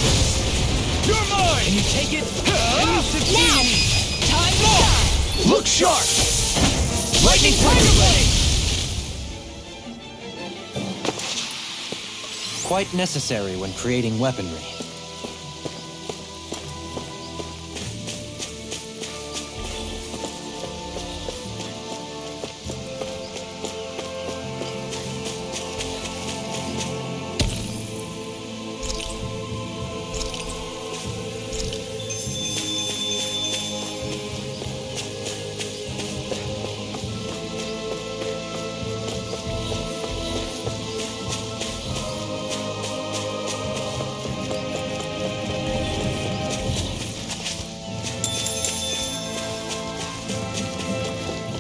You're mine! You take it, and you succeed. Time to shine. Look sharp! Lightning Tiger Blade! Quite necessary when creating weaponry.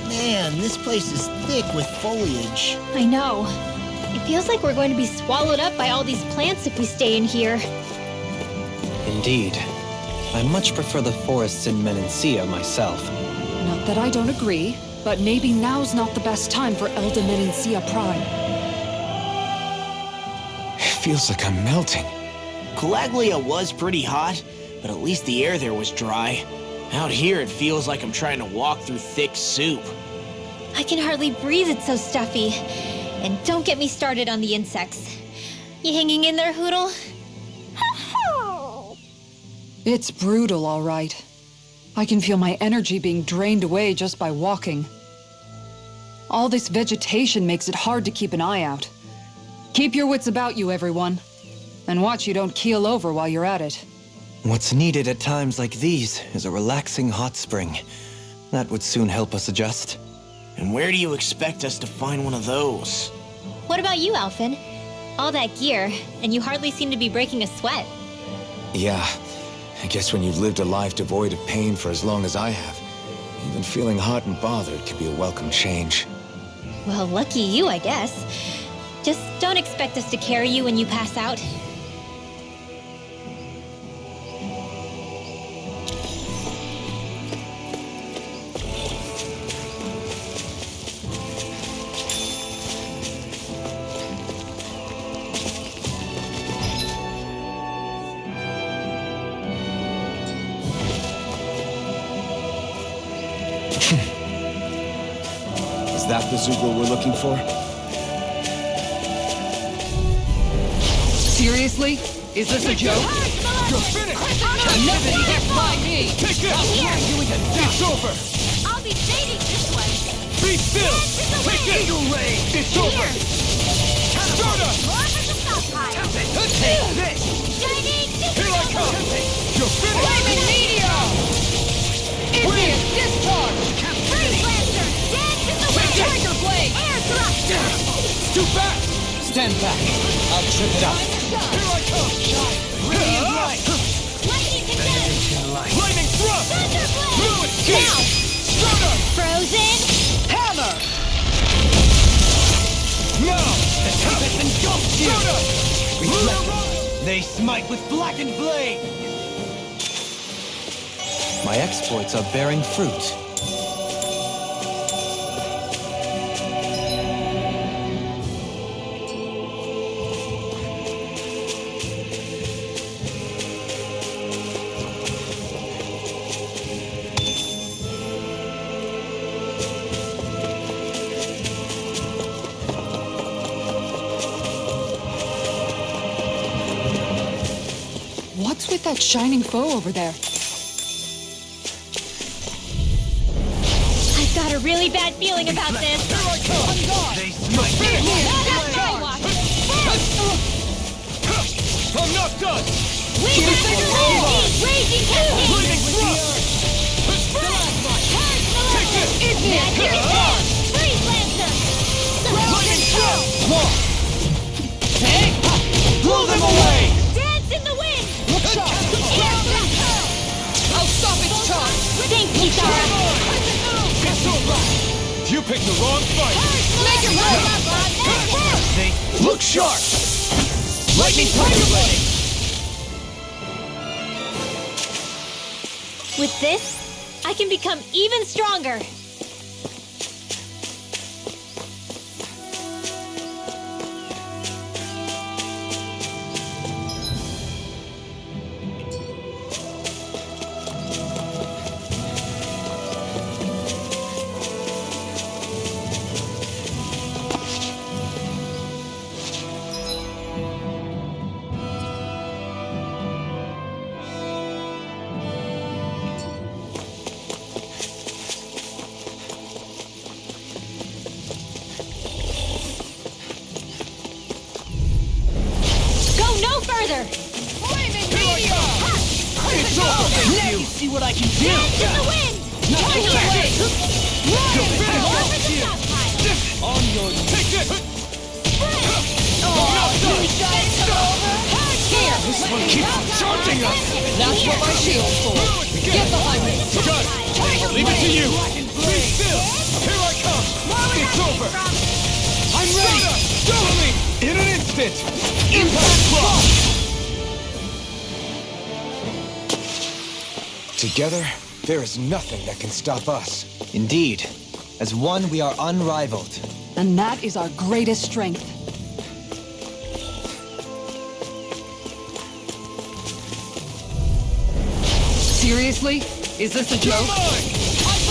Man, this place is thick with foliage. I know. It feels like we're going to be swallowed up by all these plants if we stay in here. Indeed. I much prefer the forests in Menancia myself. Not that I don't agree, but maybe now's not the best time for Elda Menancia Prime. It feels like I'm melting. Calaglia was pretty hot, but at least the air there was dry. Out here, it feels like I'm trying to walk through thick soup. I can hardly breathe, it's so stuffy. And don't get me started on the insects. You hanging in there, Hoodle? It's brutal, all right. I can feel my energy being drained away just by walking. All this vegetation makes it hard to keep an eye out. Keep your wits about you, everyone. And watch you don't keel over while you're at it. What's needed at times like these is a relaxing hot spring. That would soon help us adjust. And where do you expect us to find one of those? What about you, Alphen? All that gear, and you hardly seem to be breaking a sweat. Yeah, I guess when you've lived a life devoid of pain for as long as I have, even feeling hot and bothered can be a welcome change. Well, lucky you, I guess. Just don't expect us to carry you when you pass out. Is that the Zoogle we're looking for? Seriously? Is this a joke? You're finished! Nothing gets by me! Take this! Here. It's over! I'll be fading this way. Be still! Take this! It's over! Start up! More for the stockpile. Take this! Shining Here I come! You're finished! Flaming meteor! Igneous discharge! Freeze Lancer. Dance in the wind. Tiger blade! Air thrust. It's too fast! Stand back. I'll trip it up. Here I come! Radiant light! Lightning condense. Lightning thrust! Thunderblade. Blue escape! Now. Start up! Frozen. Hammer! Now! The tempest engulfs you! Start up! They smite with blackened blade! My exploits are bearing fruit. What's with that shining foe over there? I've got a really bad feeling about this. They smite I'm not done! Raging Cascade. Lightning thrust! Take this! Magic Condense. Freeze Lancer. Lightning thrust! Blow them away! Dance in the wind. Look sharp! Air thrust. I'll stop its charge! Think, Kitara. It's over! You picked the wrong fight! Make your move. They Look sharp! lightning tiger blade! With this, I can become even stronger. No further! Flaming meteor! It's over! Now you see what I can do! Dance in the wind. Tiger blade! You're finished! More for the stockpile. On your... Take this! Here! This one keeps charging us! That's what my shield's for! Get behind me! Got it! Tiger Leave it to blade! you! Be still! Here I come! It's over! I'm ready! Double me! In an instant! Impact cross! Together, there is nothing that can stop us. Indeed. As one, we are unrivaled. And that is our greatest strength. Seriously? Is this a joke?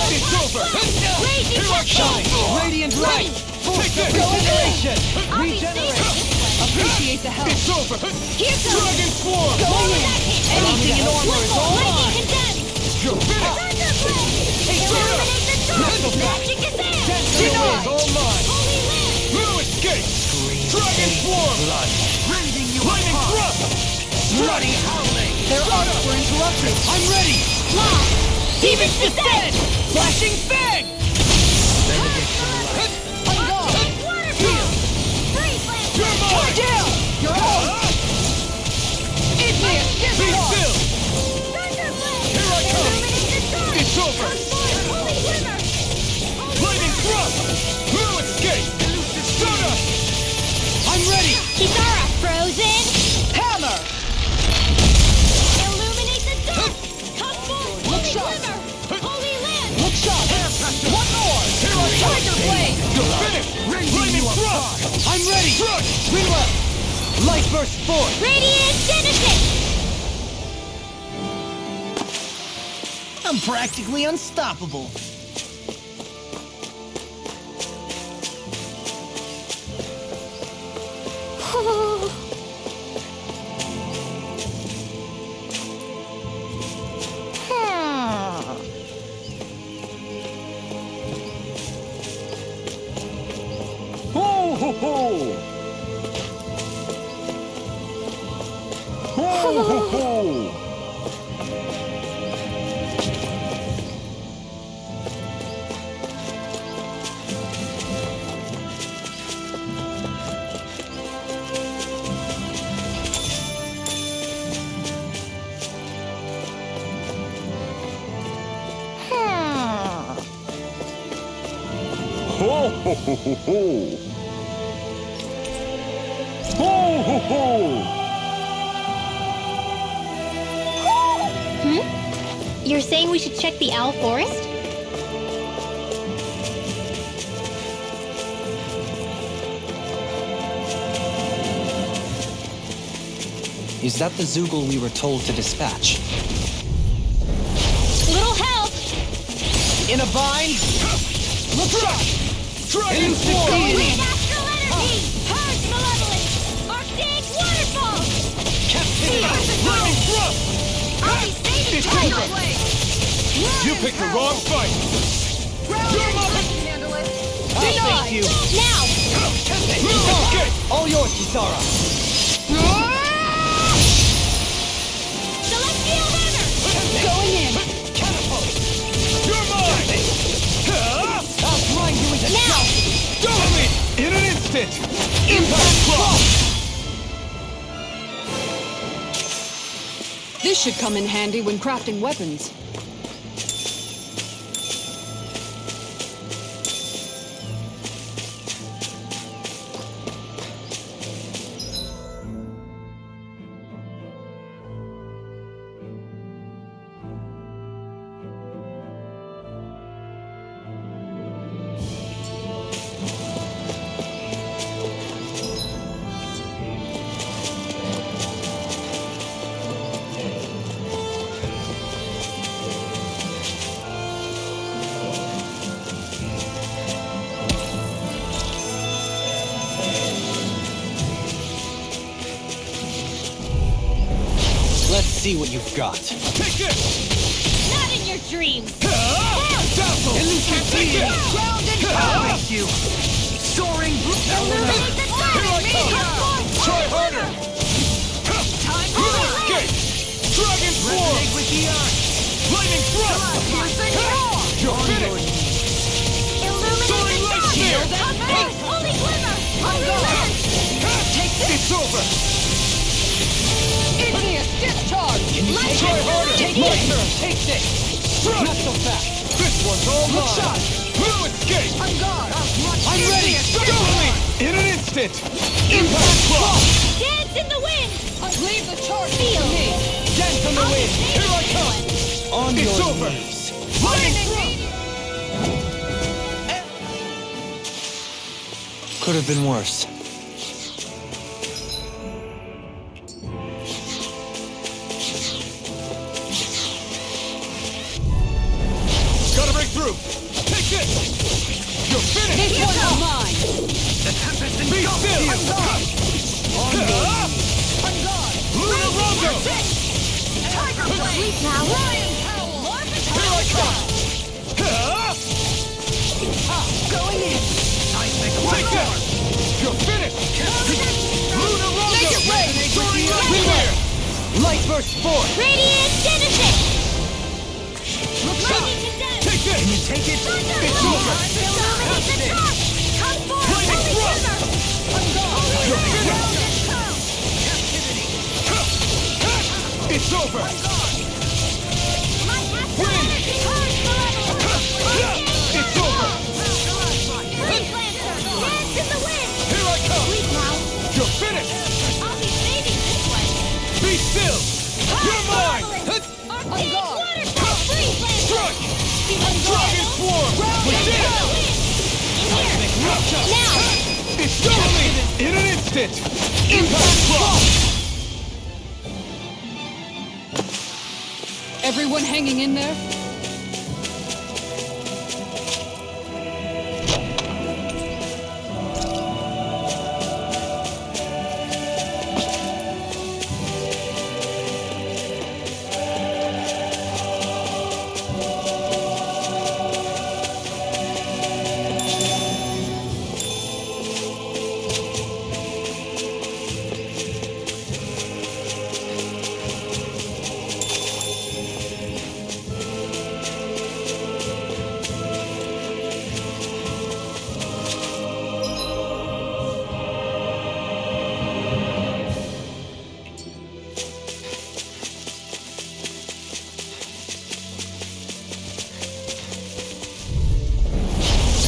It's over! Here I come! Radiant light! Take this! Regeneration! I'll be safe. Appreciate the help. It's over! Here goes. Dragon Swarm! Anything in order is all Lightning mine! condense. You're finished! Thunderblade. Illuminate the dark. Magic Condense. It's all mine! Holy Land. Blue escape! Dragon Swarm! Rending you Lightning apart! thrust! Bloody howling! Their arcs were interrupted. I'm ready! Law. Demon's descent! Flashing fang! I'm gone. Waterfall. Freeze Lancer. You're mine! Down! You're out! Igneous Be discharge! still! Thunderblade. Here I come! Illuminate the dark. It's over! Holy Glimmer. Lightning thrust! Blue escape! Start up! I'm ready! Kitara, frozen! Hammer! Illuminate the dark. Come forth. Holy sharp. Glimmer. Holy Land. Look sharp! One more! Here I come! Tiger blade! You're finished! Lightning thrust! I'm ready! Crush! Winwell! Light burst forth! Radiant Genesis. I'm practically unstoppable. Ho ho ho ho ho! Ho ho ho! You're saying we should check the owl forest? Is that the Zoogle we were told to dispatch? Little help! In a bind? Look out! Dragon Form! With astral energy! Purge malevolence! Arctic waterfall! Captivity! Lightning Thrust! I'll be saving It's Tiger over. Blade! You picked the wrong fight! You're mine! Handle it! I'll save you! Now! Okay! All yours, Kisara! Celestial hammer! Going in! Catapult! You're mine! I'll grind you into Now! Go with me! In an instant! Impact Block! This should come in handy when crafting weapons. Let's see what you've got. Take this! Not in your dreams! Dazzle! Take it! Ground and Ah! power! You! Soaring! Illuminate the sun! Here I come! Meteor! Try harder! Time for the Escape! Dragon Form! with the earth! Lightning Thrust! piercing roar! You're finished! Illuminate Soaring the Light sun! Spear! Converge! Holy glimmer! Holy lens! It's over! Igneous discharge! Light Try harder! Take My turn! Take this! Strike! Not so fast! This one's all Good mine! shot. No escape! On guard! I'm ready! Go with me! In an instant! Impact Block! Dance in the wind! Leave the charge Feel. to me! Dance on the wind! Here I come! On It's your over! knees! Lightning Thrust! Could have been worse. Gotta break through! Take this! You're finished! This one's mine! Be still! Lunar Rondo! Tiger Blade! Now Lion Howl! Here I come! Going in! Take this! You're finished! Lunar Rondo! Make it rain! Soaring Light Spear! Light burst forth! Radiant Genesis! Lightning Condensed! Take this! Can you take it? It's over! Illuminate the dark! Come forth! Lightning Holy Thrust! glimmer! Holy You're lens! finished! Ground and power! It's over! My astral Wind! energy! Purge malevolence! It's over! Freeze Lancer! Dance in the wind! Here I come! Sleep now! You're finished! I'll be saving this one! Be still! You're mine! Arctic waterfall! Freeze Lancer! Strike! Dragon Form! We did it! Now! It's going! In an instant! Impact Block! Everyone hanging in there?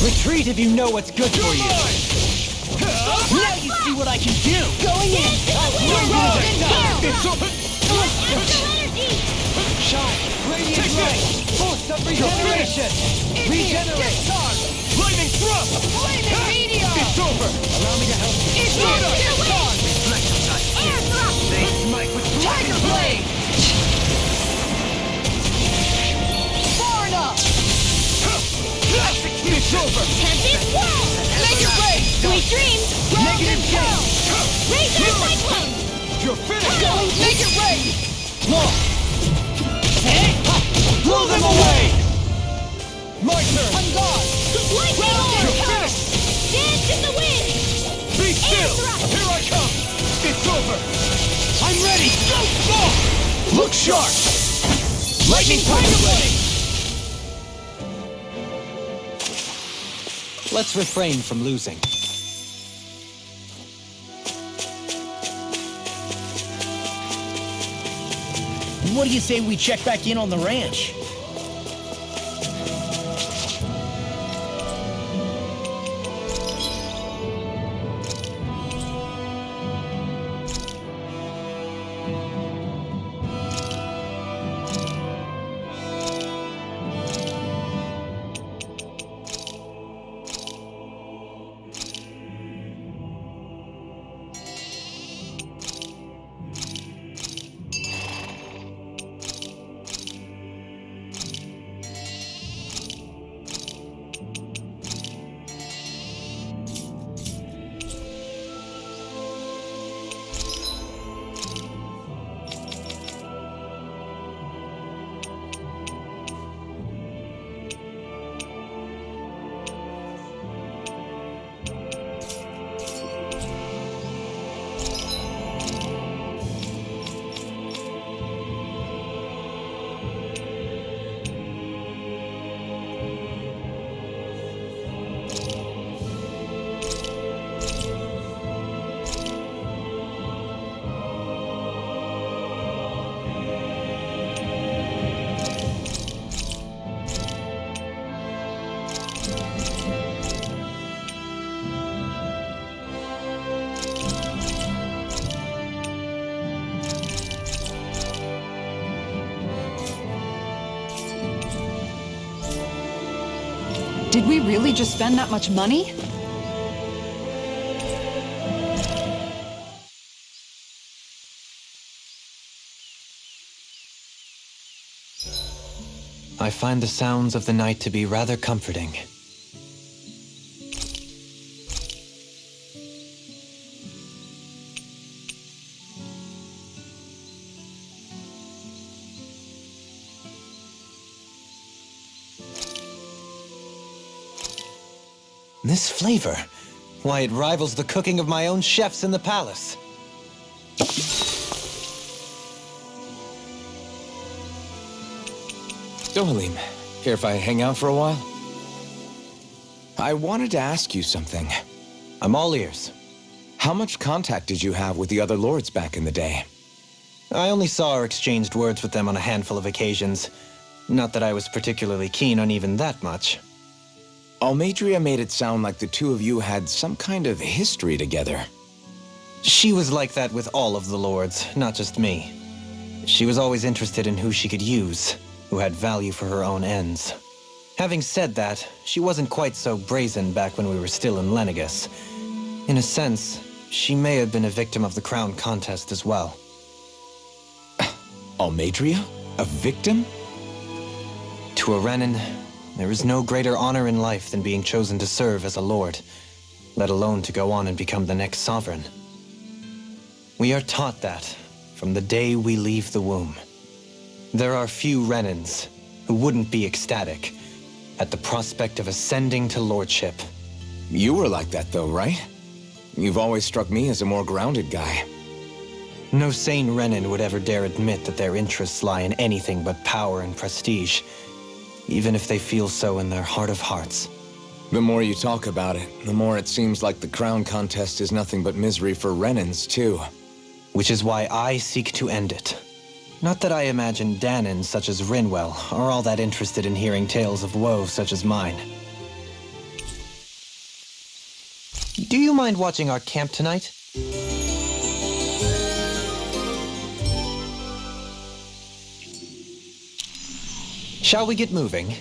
Retreat if you know what's good for you. Now you see what I can do! Going in! It's open! Shine, radiant light, force of regeneration. Regenerate. Lightning thrust! It's over! Allow me to help you. It's Reflection touch. Air thrust! Smite with Tiger blade! Far enough! It's over! Tempest wall! Make it rain! Sweet dreams! Negative change. Razor cyclone! You're finished! Make it rain! Blow them away. My turn! On guard! Lightning You're orb! finished! Dance in the wind! Be still! thrust! Here I come! It's over! I'm ready. Look sharp! Lightning tiger blade! Let's refrain from losing. What do you say we check back in on the ranch? Did we really just spend that much money? I find the sounds of the night to be rather comforting. This flavor, why, it rivals the cooking of my own chefs in the palace. Dohalim, care if I hang out for a while? I wanted to ask you something. I'm all ears. How much contact did you have with the other lords back in the day? I only saw or exchanged words with them on a handful of occasions. Not that I was particularly keen on even that much. Almadria made it sound like the two of you had some kind of history together. She was like that with all of the lords, not just me. She was always interested in who she could use, who had value for her own ends. Having said that, she wasn't quite so brazen back when we were still in Lenegus. In a sense, she may have been a victim of the crown contest as well. Almadria? A victim? To a Renan, there is no greater honor in life than being chosen to serve as a lord, let alone to go on and become the next sovereign. We are taught that from the day we leave the womb. There are few Renans who wouldn't be ecstatic at the prospect of ascending to lordship. You were like that though, right? You've always struck me as a more grounded guy. No sane Renan would ever dare admit that their interests lie in anything but power and prestige, even if they feel so in their heart of hearts. The more you talk about it, the more it seems like the crown contest is nothing but misery for Renans, too. Which is why I seek to end it. Not that I imagine Dahnan such as Rinwell are all that interested in hearing tales of woe such as mine. Do you mind watching our camp tonight? Shall we get moving?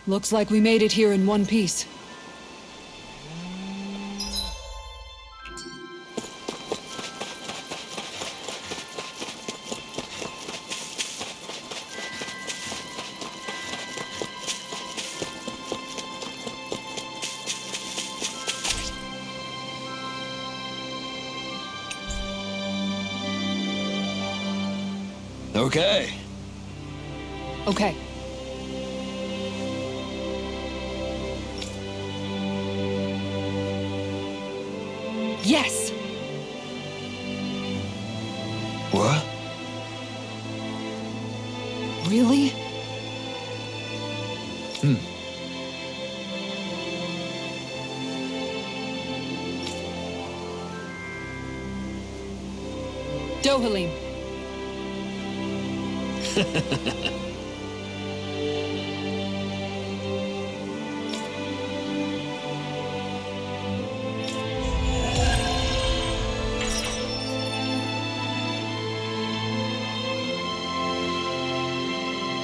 Looks like we made it here in one piece. Okay. Okay. Yes! What? Really? Dohalim.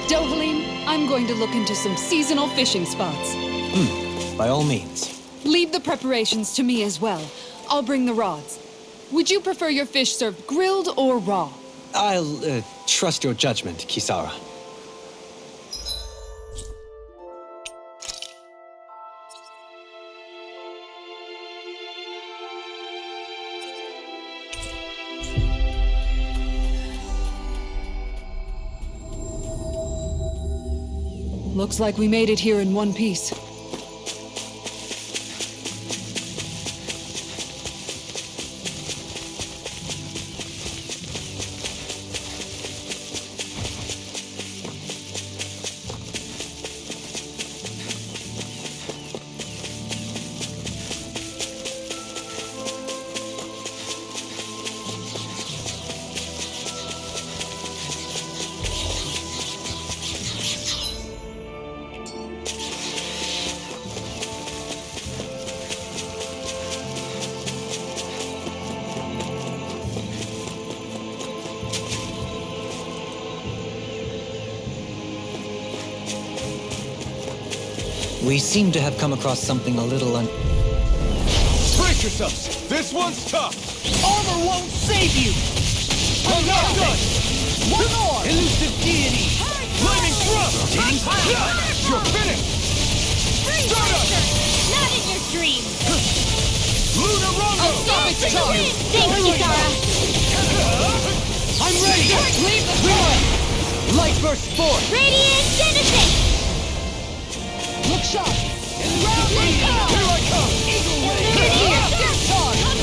Dohalim, I'm going to look into some seasonal fishing spots. By all means. Leave the preparations to me as well. I'll bring the rods. Would you prefer your fish served grilled or raw? I'll trust your judgment, Kisara. Looks like we made it here in one piece. We seem to have come across something a little Brace yourselves! This one's tough! Armor won't save you! I'm not done! One more! Elusive deity! Lightning thrust! You're finished! Start up! Not in your dreams! Luna Rongo! Thanks, Kisara! I'm ready! Leave the door! Light burst forth! Radiant Genesis! Look sharp! Let's go! Here I come! Hit here! Charge!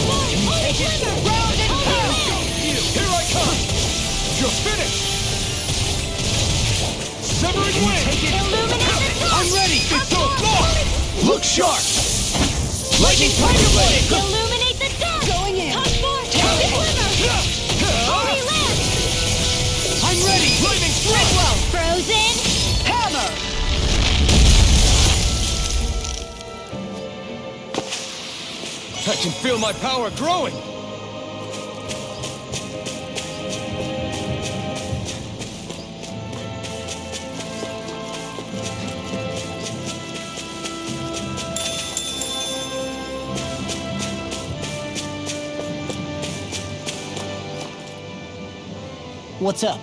Take it! Round and pound! Here I come! You're finished! Severing wing! Illuminate the sun! I'm ready! It's all gone! Look sharp! Lightning blade! Illuminate the dark! Going in! Come forth! Holy glimmer! Holy lamp! I'm ready! Lightning thrust! Frozen! Hammer! I can feel my power growing! What's up?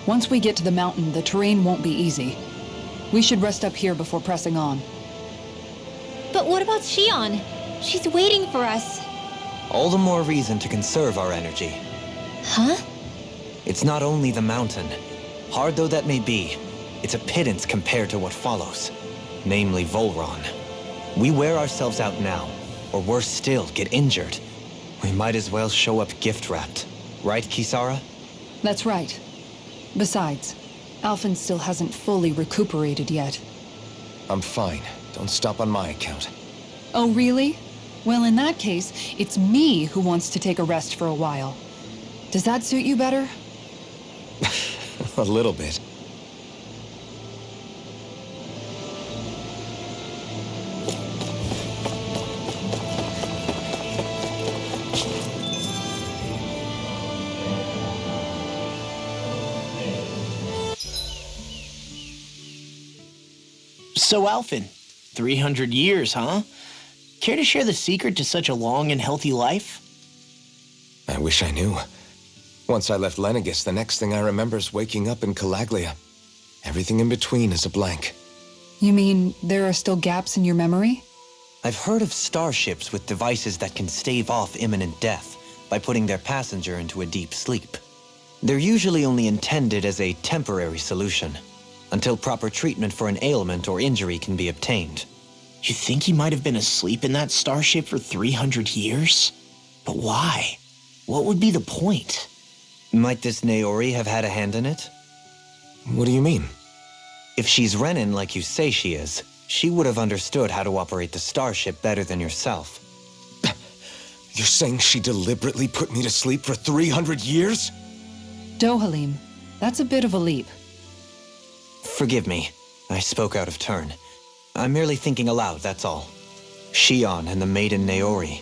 Once we get to the mountain, the terrain won't be easy. We should rest up here before pressing on. But what about Shion? She's waiting for us. all the more reason to conserve our energy. Huh? It's not only the mountain. Hard though that may be, it's a pittance compared to what follows, namely Volron. We wear ourselves out now, or worse still, get injured. We might as well show up gift-wrapped. Right, Kisara? That's right. Besides, Alphen still hasn't fully recuperated yet. I'm fine. Don't stop on my account. Oh, really? Well, in that case, it's me who wants to take a rest for a while. Does that suit you better? A little bit. So, Alphen, 300 years, huh? Care to share the secret to such a long and healthy life? I wish I knew. Once I left Lenegis, the next thing I remember is waking up in Calaglia. Everything in between is a blank. You mean there are still gaps in your memory? I've heard of starships with devices that can stave off imminent death by putting their passenger into a deep sleep. They're usually only intended as a temporary solution, until proper treatment for an ailment or injury can be obtained. You think he might have been asleep in that starship for 300 years? But why? What would be the point? Might this Naori have had a hand in it? What do you mean? If she's Renan like you say she is, she would have understood how to operate the starship better than yourself. You're saying she deliberately put me to sleep for 300 years? Dohalim, that's a bit of a leap. Forgive me, I spoke out of turn. I'm merely thinking aloud, that's all. Shion and the maiden Naori.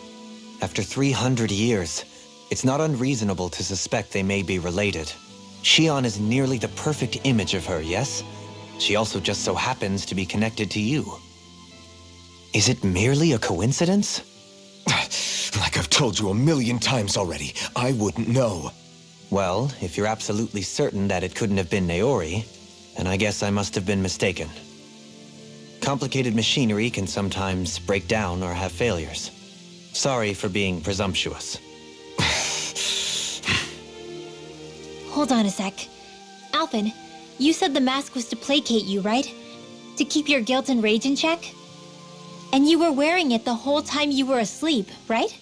After 300 years, it's not unreasonable to suspect they may be related. Shion is nearly the perfect image of her, yes? She also just so happens to be connected to you. Is it merely a coincidence? Like I've told you a million times already, I wouldn't know. Well, if you're absolutely certain that it couldn't have been Naori, then I guess I must have been mistaken. Complicated machinery can sometimes break down or have failures. Sorry for being presumptuous. Hold on a sec. Alphen, you said the mask was to placate you, right? To keep your guilt and rage in check? And you were wearing it the whole time you were asleep, right?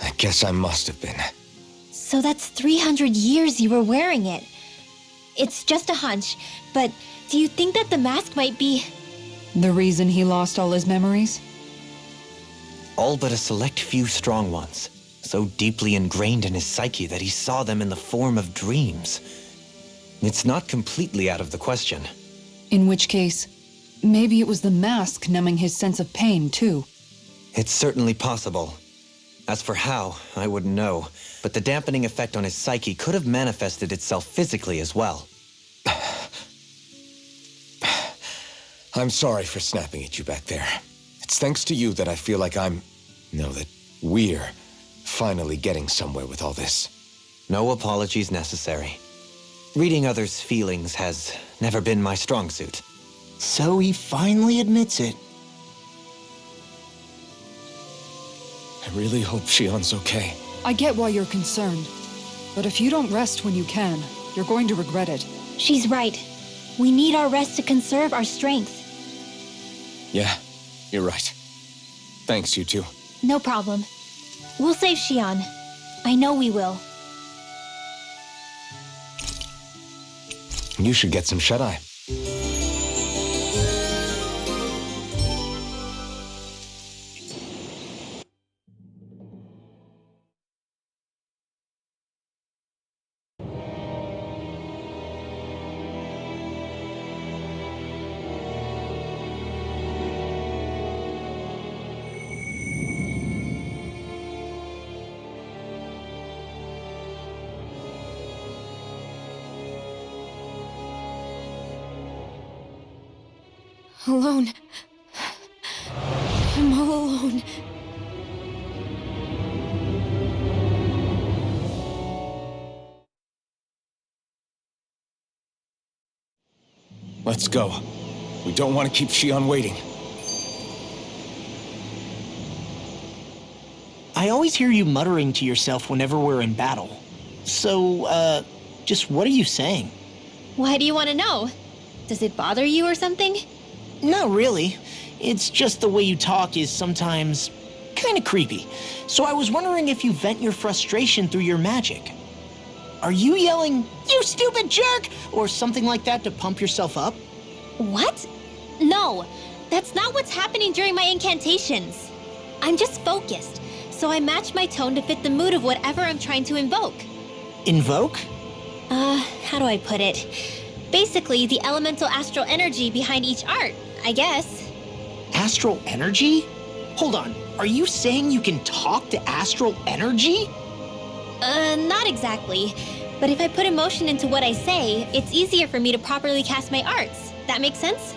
I guess I must have been. So that's 300 years you were wearing it. It's just a hunch, but do you think that the mask might be... The reason he lost all his memories? All but a select few strong ones, so deeply ingrained in his psyche that he saw them in the form of dreams. It's not completely out of the question. In which case, maybe it was the mask numbing his sense of pain, too. It's certainly possible. As for how, I wouldn't know, but the dampening effect on his psyche could have manifested itself physically as well. I'm sorry for snapping at you back there. It's thanks to you that I feel like that we're finally getting somewhere with all this. No apologies necessary. Reading others' feelings has never been my strong suit. So he finally admits it. I really hope Shion's okay. I get why you're concerned. But if you don't rest when you can, you're going to regret it. She's right. We need our rest to conserve our strength. Yeah, you're right. Thanks, you two. No problem. We'll save Shion. I know we will. You should get some shut-eye. Alone. I'm all alone. Let's go. We don't want to keep Shion waiting. I always hear you muttering to yourself whenever we're in battle. So, just what are you saying? Why do you want to know? Does it bother you or something? Not really. It's just the way you talk is sometimes kind of creepy. So I was wondering if you vent your frustration through your magic. Are you yelling, "You stupid jerk," or something like that to pump yourself up? What? No, that's not what's happening during my incantations. I'm just focused, so I match my tone to fit the mood of whatever I'm trying to invoke. Invoke? How do I put it? Basically, the elemental astral energy behind each art, I guess. Astral energy? Hold on, are you saying you can talk to astral energy? Not exactly. But if I put emotion into what I say, it's easier for me to properly cast my arts. That makes sense?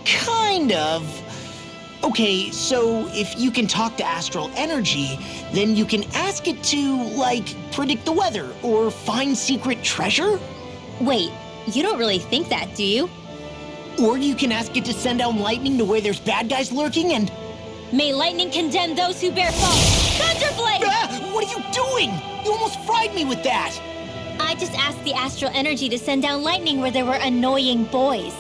Kind of. Okay, so if you can talk to astral energy, then you can ask it to, like, predict the weather or find secret treasure? Wait, you don't really think that, do you? Or you can ask it to send down lightning to where there's bad guys lurking and... May lightning condemn those who bear false! Thunderblade! Ah, what are you doing? You almost fried me with that! I just asked the astral energy to send down lightning where there were annoying boys.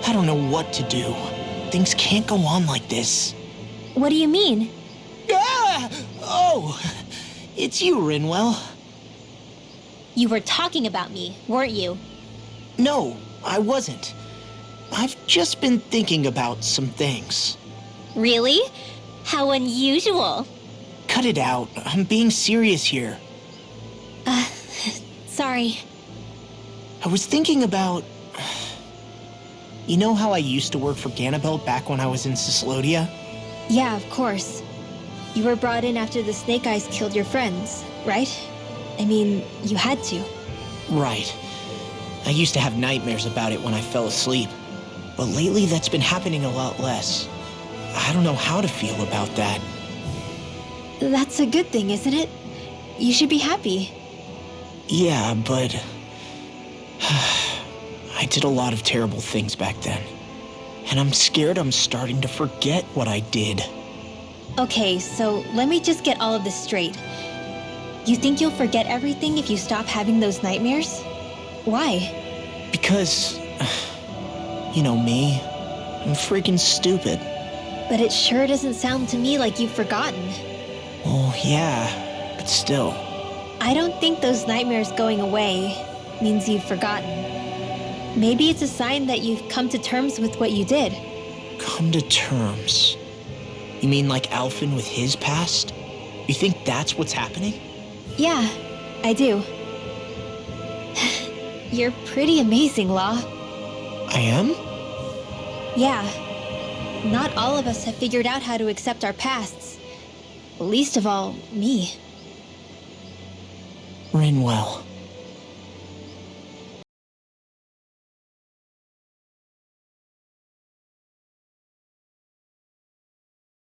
I don't know what to do. Things can't go on like this. What do you mean? Ah! Oh, it's you, Rinwell. You were talking about me, weren't you? No, I wasn't. I've just been thinking about some things. Really? How unusual. Cut it out. I'm being serious here. Sorry. I was thinking about... You know how I used to work for Ganabelt back when I was in Cislodia? Yeah, of course. You were brought in after the Snake Eyes killed your friends, right? I mean, you had to. Right. I used to have nightmares about it when I fell asleep. But lately that's been happening a lot less. I don't know how to feel about that. That's a good thing, isn't it? You should be happy. Yeah, but... I did a lot of terrible things back then. And I'm scared I'm starting to forget what I did. Okay, so let me just get all of this straight. You think you'll forget everything if you stop having those nightmares? Why? Because... You know me. I'm freaking stupid. But it sure doesn't sound to me like you've forgotten. Well, yeah, but still. I don't think those nightmares going away means you've forgotten. Maybe it's a sign that you've come to terms with what you did. Come to terms? You mean like Alphen with his past? You think that's what's happening? Yeah, I do. You're pretty amazing, Law. I am? Yeah. Not all of us have figured out how to accept our pasts. Least of all, me. Rinwell.